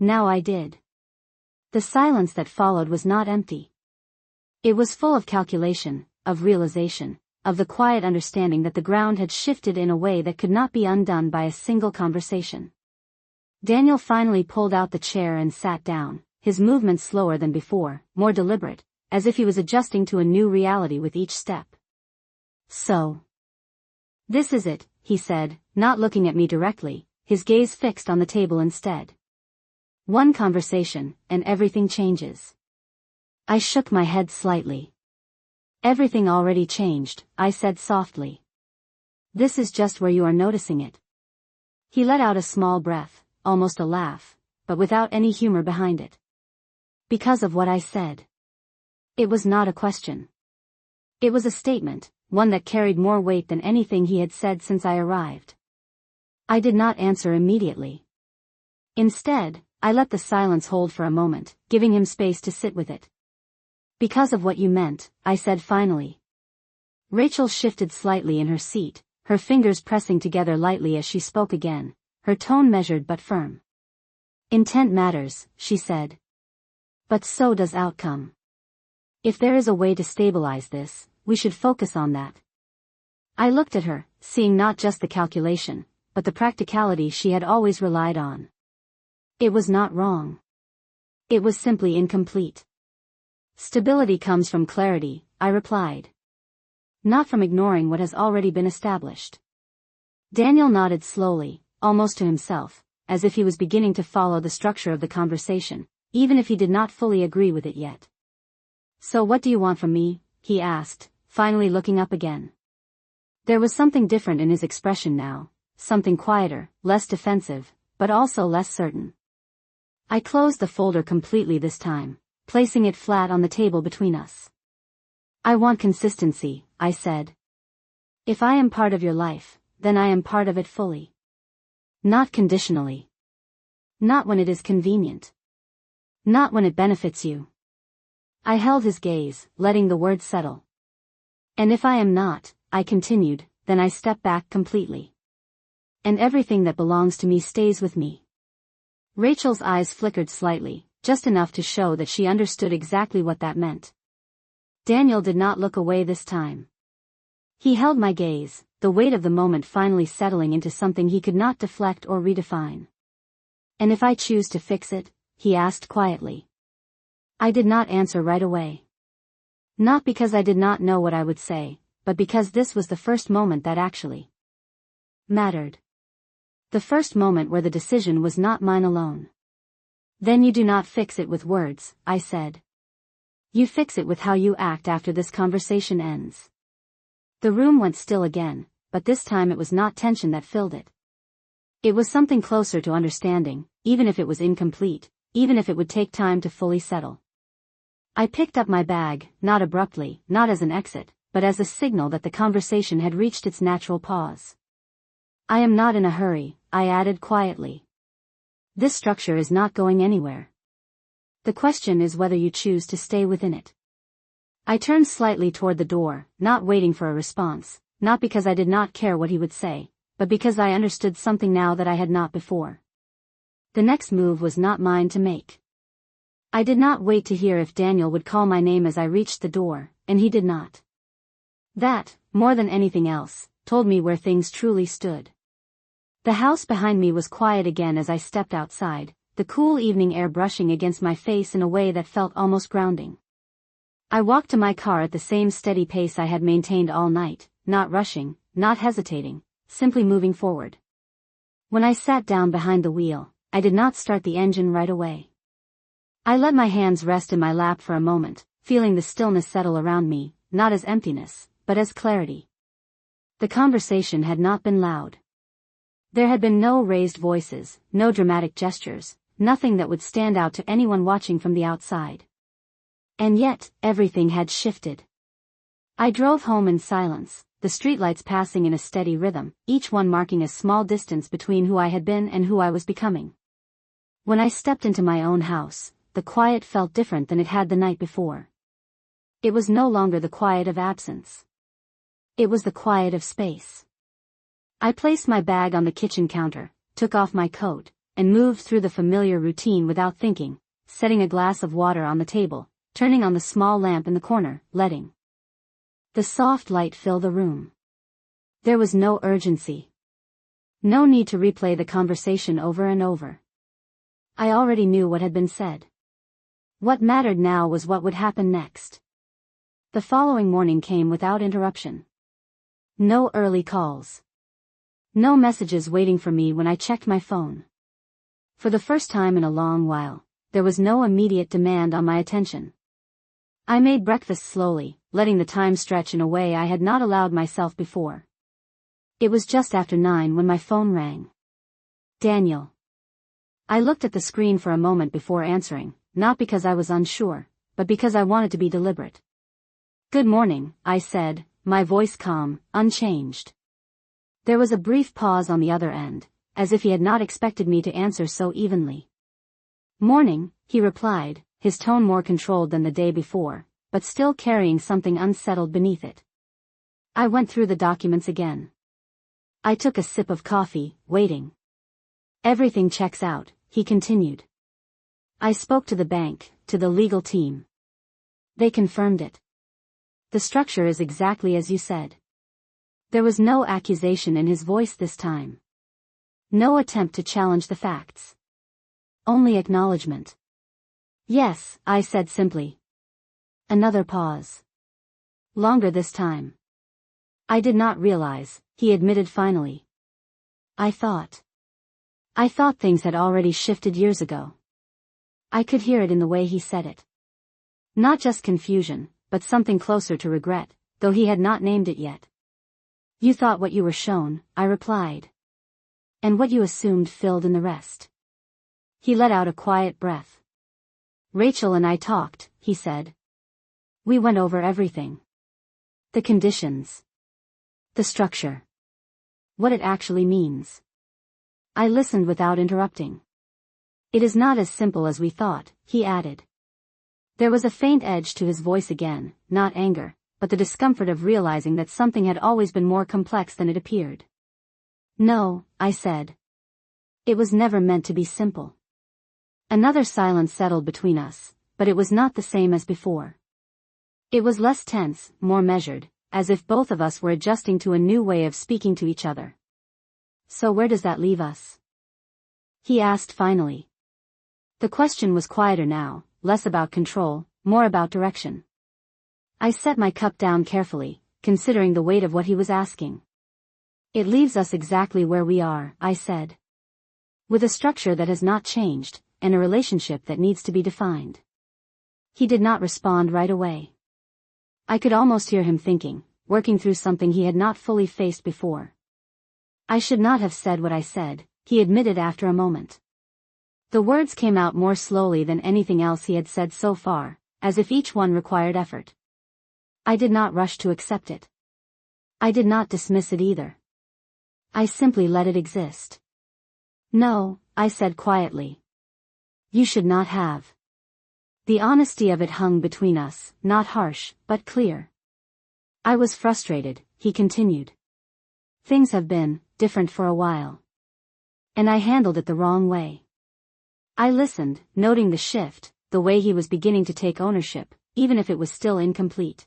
A: Now I did. The silence that followed was not empty. It was full of calculation, of realization, of the quiet understanding that the ground had shifted in a way that could not be undone by a single conversation. Daniel finally pulled out the chair and sat down, his movements slower than before, more deliberate, as if he was adjusting to a new reality with each step. So. This is it, he said, not looking at me directly, his gaze fixed on the table instead. One conversation, and everything changes. I shook my head slightly. Everything already changed, I said softly. This is just where you are noticing it. He let out a small breath, almost a laugh, but without any humor behind it. Because of what I said. It was not a question. It was a statement, one that carried more weight than anything he had said since I arrived. I did not answer immediately. Instead, I let the silence hold for a moment, giving him space to sit with it. Because of what you meant, I said finally. Rachel shifted slightly in her seat, her fingers pressing together lightly as she spoke again, her tone measured but firm. Intent matters, she said. But so does outcome. If there is a way to stabilize this, we should focus on that. I looked at her, seeing not just the calculation, but the practicality she had always relied on. It was not wrong. It was simply incomplete. Stability comes from clarity, I replied. Not from ignoring what has already been established. Daniel nodded slowly, almost to himself, as if he was beginning to follow the structure of the conversation, even if he did not fully agree with it yet. "So what do you want from me?" he asked, finally looking up again. There was something different in his expression now, something quieter, less defensive, but also less certain. I closed the folder completely this time, placing it flat on the table between us. "I want consistency," I said. "If I am part of your life, then I am part of it fully. Not conditionally. Not when it is convenient. Not when it benefits you." I held his gaze, letting the words settle. "And if I am not," I continued, "then I step back completely. And everything that belongs to me stays with me." Rachel's eyes flickered slightly, just enough to show that she understood exactly what that meant. Daniel did not look away this time. He held my gaze, the weight of the moment finally settling into something he could not deflect or redefine. "And if I choose to fix it?" he asked quietly. I did not answer right away. Not because I did not know what I would say, but because this was the first moment that actually mattered. The first moment where the decision was not mine alone. "Then you do not fix it with words," I said. "You fix it with how you act after this conversation ends." The room went still again, but this time it was not tension that filled it. It was something closer to understanding, even if it was incomplete, even if it would take time to fully settle. I picked up my bag, not abruptly, not as an exit, but as a signal that the conversation had reached its natural pause. "I am not in a hurry," I added quietly. "This structure is not going anywhere. The question is whether you choose to stay within it." I turned slightly toward the door, not waiting for a response, not because I did not care what he would say, but because I understood something now that I had not before. The next move was not mine to make. I did not wait to hear if Daniel would call my name as I reached the door, and he did not. That, more than anything else, told me where things truly stood. The house behind me was quiet again as I stepped outside, the cool evening air brushing against my face in a way that felt almost grounding. I walked to my car at the same steady pace I had maintained all night, not rushing, not hesitating, simply moving forward. When I sat down behind the wheel, I did not start the engine right away. I let my hands rest in my lap for a moment, feeling the stillness settle around me, not as emptiness, but as clarity. The conversation had not been loud. There had been no raised voices, no dramatic gestures, nothing that would stand out to anyone watching from the outside. And yet, everything had shifted. I drove home in silence, the streetlights passing in a steady rhythm, each one marking a small distance between who I had been and who I was becoming. When I stepped into my own house, the quiet felt different than it had the night before. It was no longer the quiet of absence. It was the quiet of space. I placed my bag on the kitchen counter, took off my coat, and moved through the familiar routine without thinking, setting a glass of water on the table, turning on the small lamp in the corner, letting the soft light fill the room. There was no urgency. No need to replay the conversation over and over. I already knew what had been said. What mattered now was what would happen next. The following morning came without interruption. No early calls. No messages waiting for me when I checked my phone. For the first time in a long while, there was no immediate demand on my attention. I made breakfast slowly, letting the time stretch in a way I had not allowed myself before. It was just after 9 when my phone rang. "Daniel." I looked at the screen for a moment before answering, not because I was unsure, but because I wanted to be deliberate. "Good morning," I said, my voice calm, unchanged. There was a brief pause on the other end, as if he had not expected me to answer so evenly. "Morning," he replied, his tone more controlled than the day before, but still carrying something unsettled beneath it. I went through the documents again. I took a sip of coffee, waiting. "Everything checks out," he continued. "I spoke to the bank, to the legal team. They confirmed it. The structure is exactly as you said." There was no accusation in his voice this time. No attempt to challenge the facts. Only acknowledgement. "Yes," I said simply. Another pause. Longer this time. "I did not realize," he admitted finally. "I thought." I thought things had already shifted years ago. I could hear it in the way he said it. Not just confusion, but something closer to regret, though he had not named it yet. You thought what you were shown, I replied. And what you assumed filled in the rest. He let out a quiet breath. Rachel and I talked, he said. We went over everything. The conditions. The structure. What it actually means. I listened without interrupting. It is not as simple as we thought, he added. There was a faint edge to his voice again, not anger, but the discomfort of realizing that something had always been more complex than it appeared. No, I said. It was never meant to be simple. Another silence settled between us, but it was not the same as before. It was less tense, more measured, as if both of us were adjusting to a new way of speaking to each other. So where does that leave us? He asked finally. The question was quieter now, less about control, more about direction. I set my cup down carefully, considering the weight of what he was asking. It leaves us exactly where we are, I said. With a structure that has not changed, and a relationship that needs to be defined. He did not respond right away. I could almost hear him thinking, working through something he had not fully faced before. I should not have said what I said, he admitted after a moment. The words came out more slowly than anything else he had said so far, as if each one required effort. I did not rush to accept it. I did not dismiss it either. I simply let it exist. No, I said quietly. You should not have. The honesty of it hung between us, not harsh, but clear. I was frustrated, he continued. Things have been different for a while. And I handled it the wrong way. I listened, noting the shift, the way he was beginning to take ownership, even if it was still incomplete.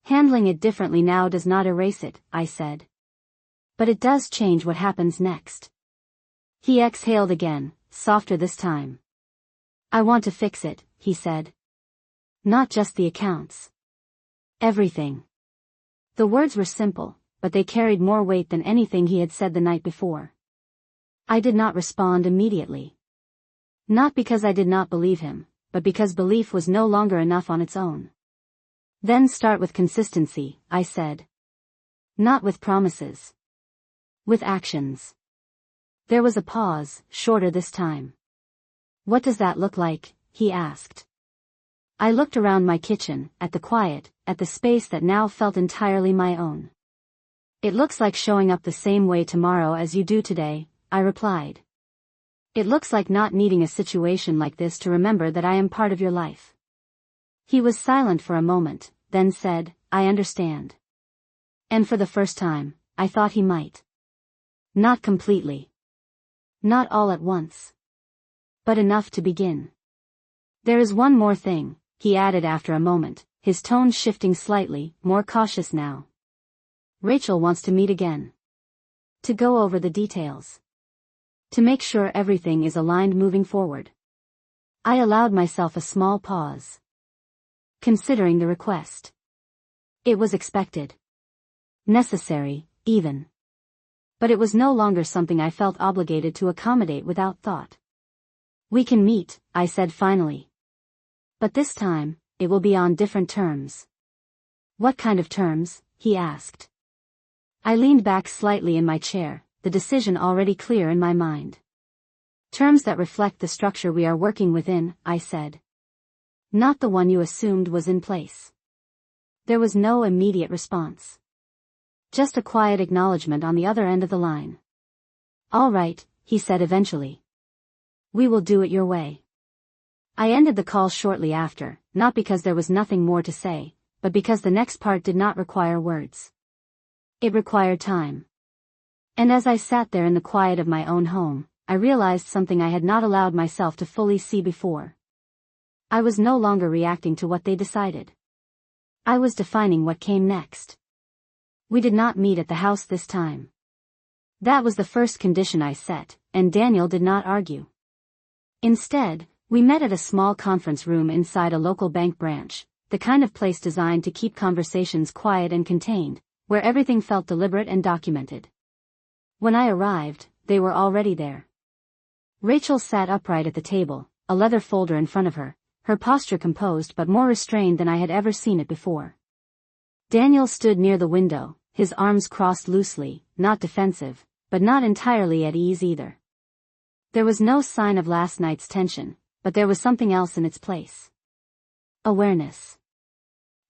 A: Handling it differently now does not erase it, I said. But it does change what happens next. He exhaled again, softer this time. I want to fix it, he said. Not just the accounts. Everything. The words were simple, but they carried more weight than anything he had said the night before. I did not respond immediately. Not because I did not believe him, but because belief was no longer enough on its own. Then start with consistency, I said. Not with promises. With actions. There was a pause, shorter this time. What does that look like? He asked. I looked around my kitchen, at the quiet, at the space that now felt entirely my own. It looks like showing up the same way tomorrow as you do today, I replied. It looks like not needing a situation like this to remember that I am part of your life. He was silent for a moment, then said, I understand. And for the first time, I thought he might. Not completely. Not all at once. But enough to begin. There is one more thing, he added after a moment, his tone shifting slightly, more cautious now. Rachel wants to meet again. To go over the details. To make sure everything is aligned moving forward. I allowed myself a small pause. Considering the request. It was expected. Necessary, even. But it was no longer something I felt obligated to accommodate without thought. We can meet, I said finally. But this time, it will be on different terms. What kind of terms? He asked. I leaned back slightly in my chair, the decision already clear in my mind. Terms that reflect the structure we are working within, I said. Not the one you assumed was in place. There was no immediate response. Just a quiet acknowledgement on the other end of the line. All right, he said eventually. We will do it your way. I ended the call shortly after, not because there was nothing more to say, but because the next part did not require words. It required time. And as I sat there in the quiet of my own home, I realized something I had not allowed myself to fully see before. I was no longer reacting to what they decided. I was defining what came next. We did not meet at the house this time. That was the first condition I set, and Daniel did not argue. Instead, we met at a small conference room inside a local bank branch, the kind of place designed to keep conversations quiet and contained, where everything felt deliberate and documented. When I arrived, they were already there. Rachel sat upright at the table, a leather folder in front of her, her posture composed but more restrained than I had ever seen it before. Daniel stood near the window, his arms crossed loosely, not defensive, but not entirely at ease either. There was no sign of last night's tension, but there was something else in its place. Awareness.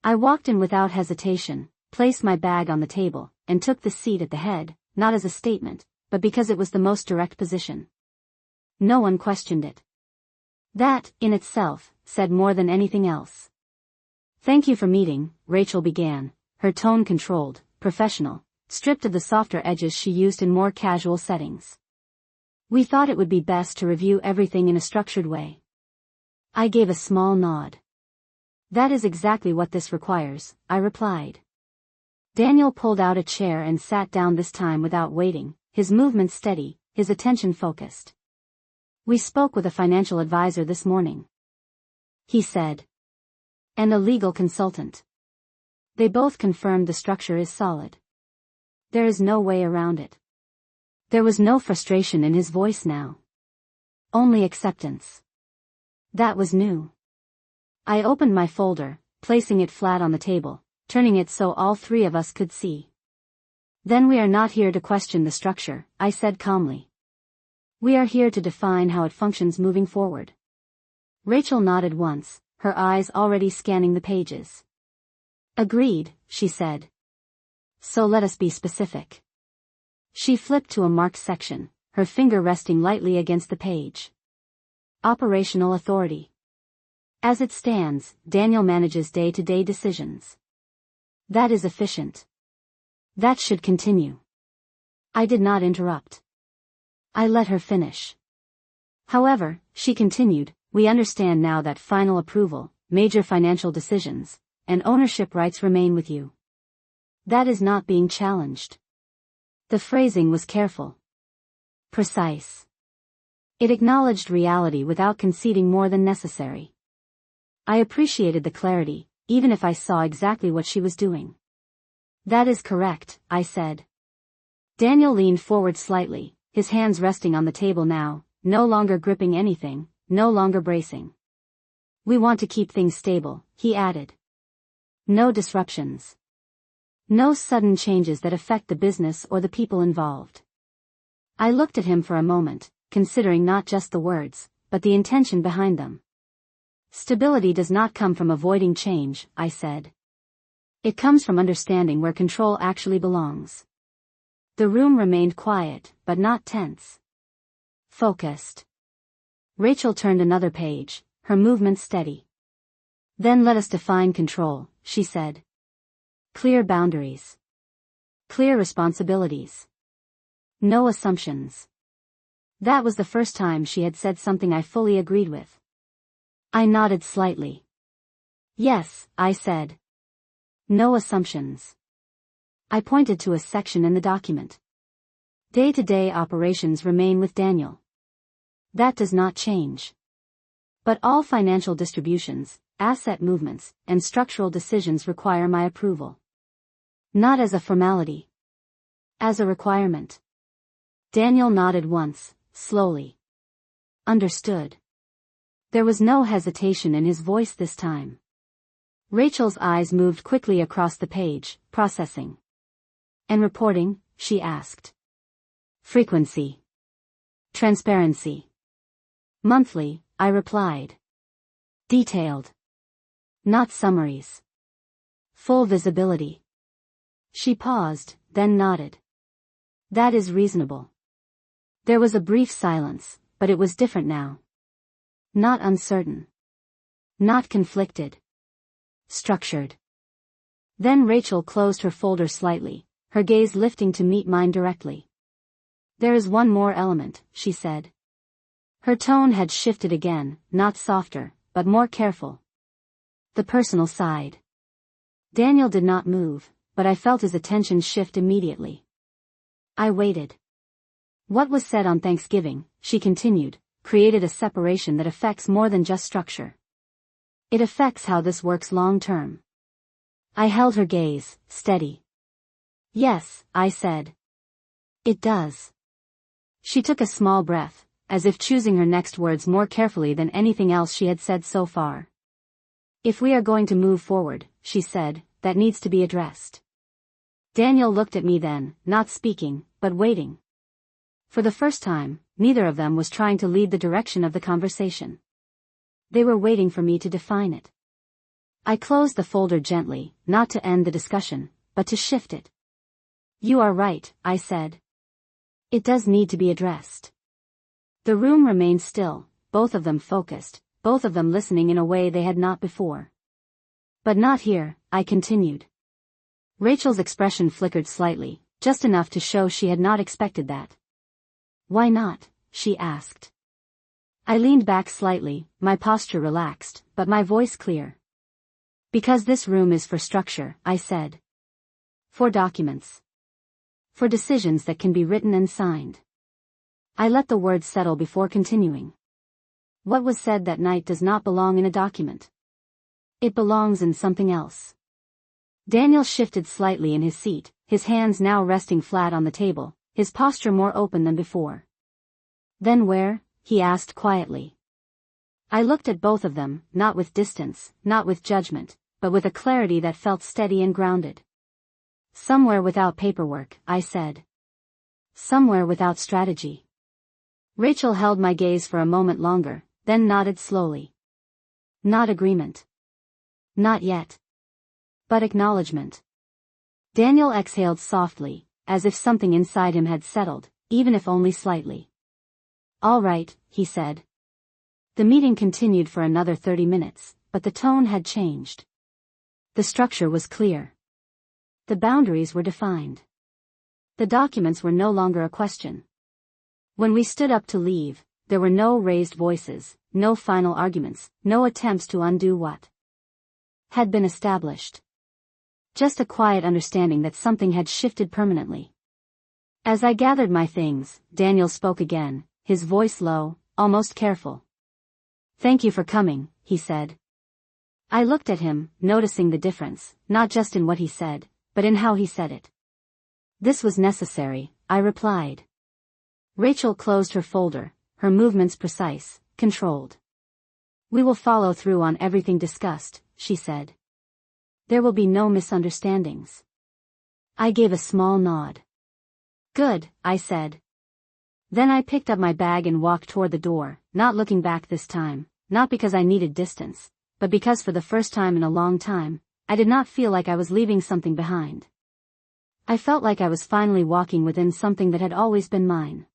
A: I walked in without hesitation, placed my bag on the table, and took the seat at the head, not as a statement, but because it was the most direct position. No one questioned it. That, in itself, said more than anything else. "Thank you for meeting," Rachel began, her tone controlled, professional, stripped of the softer edges she used in more casual settings. "We thought it would be best to review everything in a structured way." I gave a small nod. "That is exactly what this requires," I replied. Daniel pulled out a chair and sat down, this time without waiting, his movements steady, his attention focused. "We spoke with a financial advisor this morning," he said. "And a legal consultant. They both confirmed the structure is solid. There is no way around it." There was no frustration in his voice now. Only acceptance. That was new. I opened my folder, placing it flat on the table, turning it so all three of us could see. "Then we are not here to question the structure," I said calmly. "We are here to define how it functions moving forward." Rachel nodded once, her eyes already scanning the pages. "Agreed," she said. "So let us be specific." She flipped to a marked section, her finger resting lightly against the page. Operational authority. As it stands, Daniel manages day-to-day decisions. That is efficient. That should continue. I did not interrupt. I let her finish. "However," she continued, "we understand now that final approval, major financial decisions, and ownership rights remain with you. That is not being challenged." The phrasing was careful. Precise. It acknowledged reality without conceding more than necessary. I appreciated the clarity, even if I saw exactly what she was doing. "That is correct," I said. Daniel leaned forward slightly, his hands resting on the table now, no longer gripping anything, no longer bracing. "We want to keep things stable," he added. "No disruptions. No sudden changes that affect the business or the people involved." I looked at him for a moment, considering not just the words, but the intention behind them. "Stability does not come from avoiding change," I said. "It comes from understanding where control actually belongs." The room remained quiet, but not tense. Focused. Rachel turned another page, her movement steady. "Then let us define control," she said. "Clear boundaries. Clear responsibilities. No assumptions." That was the first time she had said something I fully agreed with. I nodded slightly. "Yes," I said. "No assumptions." I pointed to a section in the document. "Day-to-day operations remain with Daniel. That does not change. But all financial distributions, asset movements, and structural decisions require my approval. Not as a formality. As a requirement." Daniel nodded once, slowly. "Understood." There was no hesitation in his voice this time. Rachel's eyes moved quickly across the page, processing. "And reporting?" she asked. "Frequency. Transparency." "Monthly," I replied. "Detailed. Not summaries. Full visibility." She paused, then nodded. "That is reasonable." There was a brief silence, but it was different now. Not uncertain. Not conflicted. Structured. Then Rachel closed her folder slightly, her gaze lifting to meet mine directly. "There is one more element," she said. Her tone had shifted again, not softer, but more careful. "The personal side." Daniel did not move, but I felt his attention shift immediately. I waited. "What was said on Thanksgiving," she continued, "created a separation that affects more than just structure. It affects how this works long term." I held her gaze, steady. "Yes," I said. "It does." She took a small breath, as if choosing her next words more carefully than anything else she had said so far. "If we are going to move forward," she said, "that needs to be addressed." Daniel looked at me then, not speaking, but waiting. For the first time, neither of them was trying to lead the direction of the conversation. They were waiting for me to define it. I closed the folder gently, not to end the discussion, but to shift it. "You are right," I said. "It does need to be addressed." The room remained still, both of them focused, both of them listening in a way they had not before. "But not here," I continued. Rachel's expression flickered slightly, just enough to show she had not expected that. "Why not?" she asked. I leaned back slightly, my posture relaxed, but my voice clear. "Because this room is for structure," I said. "For documents. For decisions that can be written and signed." I let the words settle before continuing. "What was said that night does not belong in a document. It belongs in something else." Daniel shifted slightly in his seat, his hands now resting flat on the table, his posture more open than before. "Then where?" he asked quietly. I looked at both of them, not with distance, not with judgment, but with a clarity that felt steady and grounded. "Somewhere without paperwork," I said. "Somewhere without strategy." Rachel held my gaze for a moment longer, then nodded slowly. "Not agreement. Not yet. But acknowledgement." Daniel exhaled softly, as if something inside him had settled, even if only slightly. "All right," he said. The meeting continued for another 30 minutes, but the tone had changed. The structure was clear. The boundaries were defined. The documents were no longer a question. When we stood up to leave, there were no raised voices, no final arguments, no attempts to undo what had been established. Just a quiet understanding that something had shifted permanently. As I gathered my things, Daniel spoke again, his voice low, almost careful. "Thank you for coming," he said. I looked at him, noticing the difference, not just in what he said, but in how he said it. "This was necessary," I replied. Rachel closed her folder, her movements precise, controlled. "We will follow through on everything discussed," she said. "There will be no misunderstandings." I gave a small nod. "Good," I said. Then I picked up my bag and walked toward the door, not looking back this time, not because I needed distance, but because for the first time in a long time, I did not feel like I was leaving something behind. I felt like I was finally walking within something that had always been mine.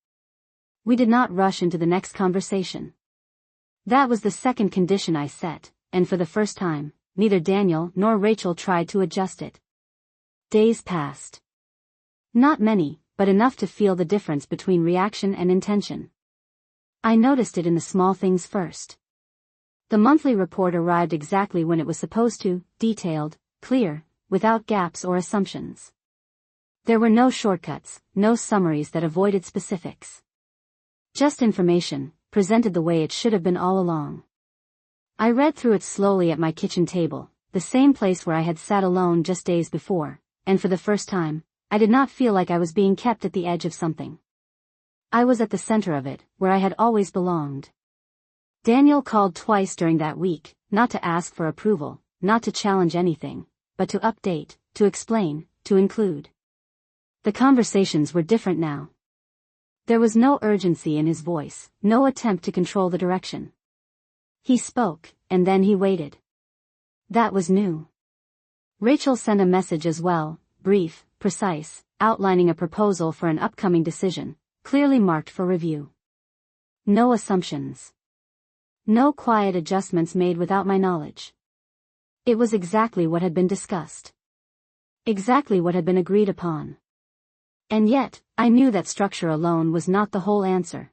A: We did not rush into the next conversation. That was the second condition I set, and for the first time, neither Daniel nor Rachel tried to adjust it. Days passed. Not many, but enough to feel the difference between reaction and intention. I noticed it in the small things first. The monthly report arrived exactly when it was supposed to, detailed, clear, without gaps or assumptions. There were no shortcuts, no summaries that avoided specifics. Just information, presented the way it should have been all along. I read through it slowly at my kitchen table, the same place where I had sat alone just days before, and for the first time, I did not feel like I was being kept at the edge of something. I was at the center of it, where I had always belonged. Daniel called twice during that week, not to ask for approval, not to challenge anything, but to update, to explain, to include. The conversations were different now. There was no urgency in his voice, no attempt to control the direction. He spoke, and then he waited. That was new. Rachel sent a message as well, brief, precise, outlining a proposal for an upcoming decision, clearly marked for review. No assumptions. No quiet adjustments made without my knowledge. It was exactly what had been discussed. Exactly what had been agreed upon. And yet, I knew that structure alone was not the whole answer.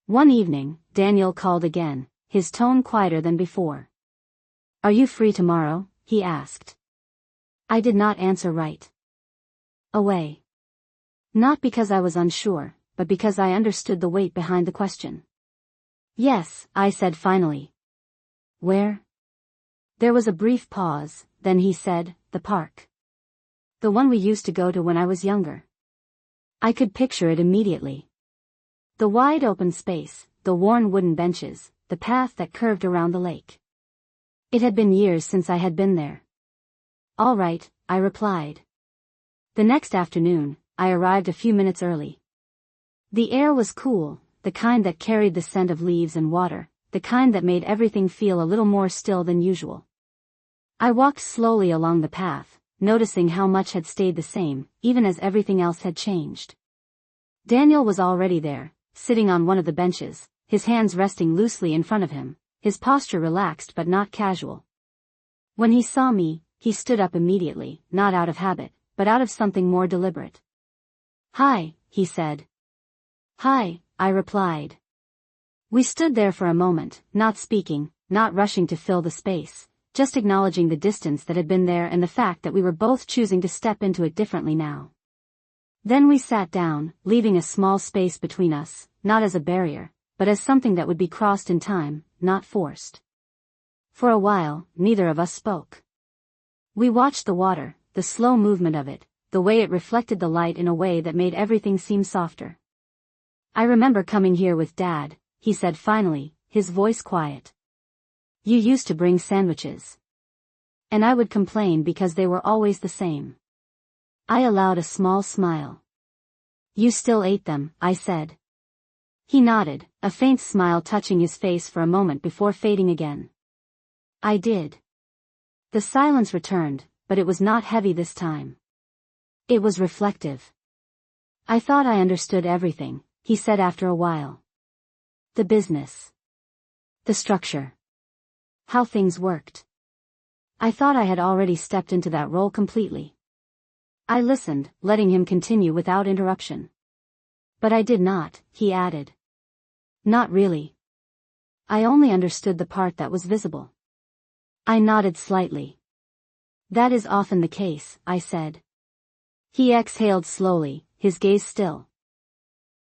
A: One evening, Daniel called again, his tone quieter than before. "Are you free tomorrow?" he asked. I did not answer right away. Not because I was unsure, but because I understood the weight behind the question. "Yes," I said finally. "Where?" There was a brief pause, then he said, "The park. The one we used to go to when I was younger." I could picture it immediately. The wide open space, the worn wooden benches, the path that curved around the lake. It had been years since I had been there. "All right," I replied. The next afternoon, I arrived a few minutes early. The air was cool, the kind that carried the scent of leaves and water, the kind that made everything feel a little more still than usual. I walked slowly along the path, noticing how much had stayed the same, even as everything else had changed. Daniel was already there, sitting on one of the benches, his hands resting loosely in front of him, his posture relaxed but not casual. When he saw me, he stood up immediately, not out of habit, but out of something more deliberate. "Hi," he said. "Hi," I replied. We stood there for a moment, not speaking, not rushing to fill the space, just acknowledging the distance that had been there and the fact that we were both choosing to step into it differently now. Then we sat down, leaving a small space between us, not as a barrier, but as something that would be crossed in time, not forced. For a while, neither of us spoke. We watched the water, the slow movement of it, the way it reflected the light in a way that made everything seem softer. "I remember coming here with Dad," he said finally, his voice quiet. "You used to bring sandwiches. And I would complain because they were always the same." I allowed a small smile. "You still ate them," I said. He nodded, a faint smile touching his face for a moment before fading again. "I did." The silence returned, but it was not heavy this time. It was reflective. "I thought I understood everything," he said after a while. "The business. The structure. How things worked. I thought I had already stepped into that role completely." I listened, letting him continue without interruption. "But I did not," he added. "Not really. I only understood the part that was visible." I nodded slightly. "That is often the case," I said. He exhaled slowly, his gaze still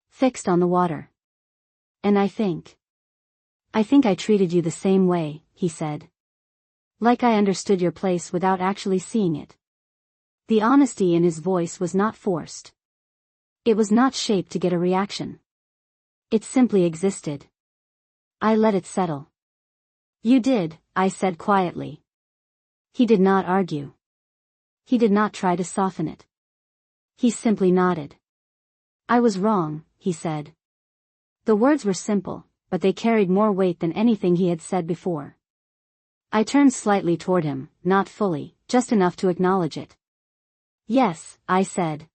A: fixed on the water. "And I think I treated you the same way," he said. "Like I understood your place without actually seeing it." The honesty in his voice was not forced. It was not shaped to get a reaction. It simply existed. I let it settle. "You did," I said quietly. He did not argue. He did not try to soften it. He simply nodded. "I was wrong," he said. The words were simple, but they carried more weight than anything he had said before. I turned slightly toward him, not fully, just enough to acknowledge it. "Yes," I said.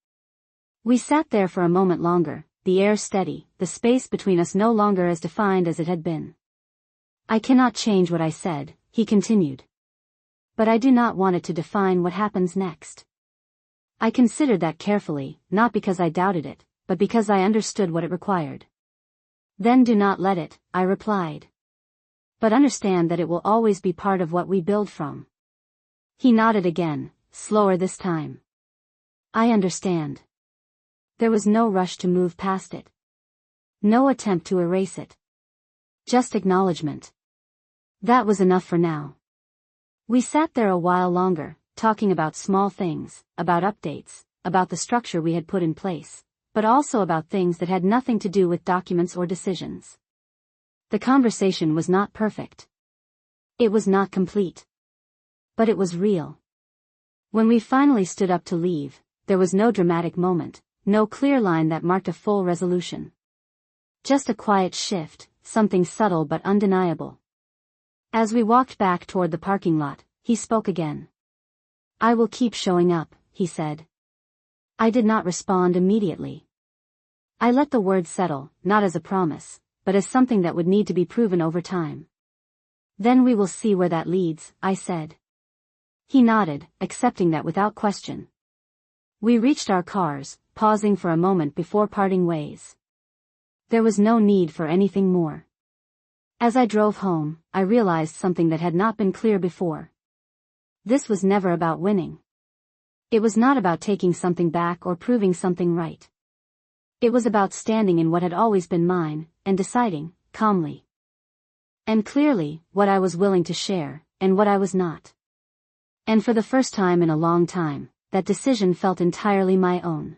A: We sat there for a moment longer, the air steady, the space between us no longer as defined as it had been. "I cannot change what I said," he continued. "But I do not want it to define what happens next." I considered that carefully, not because I doubted it, but because I understood what it required. "Then do not let it," I replied. "But understand that it will always be part of what we build from." He nodded again, slower this time. "I understand." There was no rush to move past it. No attempt to erase it. Just acknowledgement. That was enough for now. We sat there a while longer, talking about small things, about updates, about the structure we had put in place, but also about things that had nothing to do with documents or decisions. The conversation was not perfect. It was not complete. But it was real. When we finally stood up to leave, there was no dramatic moment, no clear line that marked a full resolution. Just a quiet shift, something subtle but undeniable. As we walked back toward the parking lot, he spoke again. "I will keep showing up," he said. I did not respond immediately. I let the words settle, not as a promise, but as something that would need to be proven over time. "Then we will see where that leads," I said. He nodded, accepting that without question. We reached our cars, pausing for a moment before parting ways. There was no need for anything more. As I drove home, I realized something that had not been clear before. This was never about winning. It was not about taking something back or proving something right. It was about standing in what had always been mine, and deciding, calmly and clearly, what I was willing to share, and what I was not. And for the first time in a long time, that decision felt entirely my own.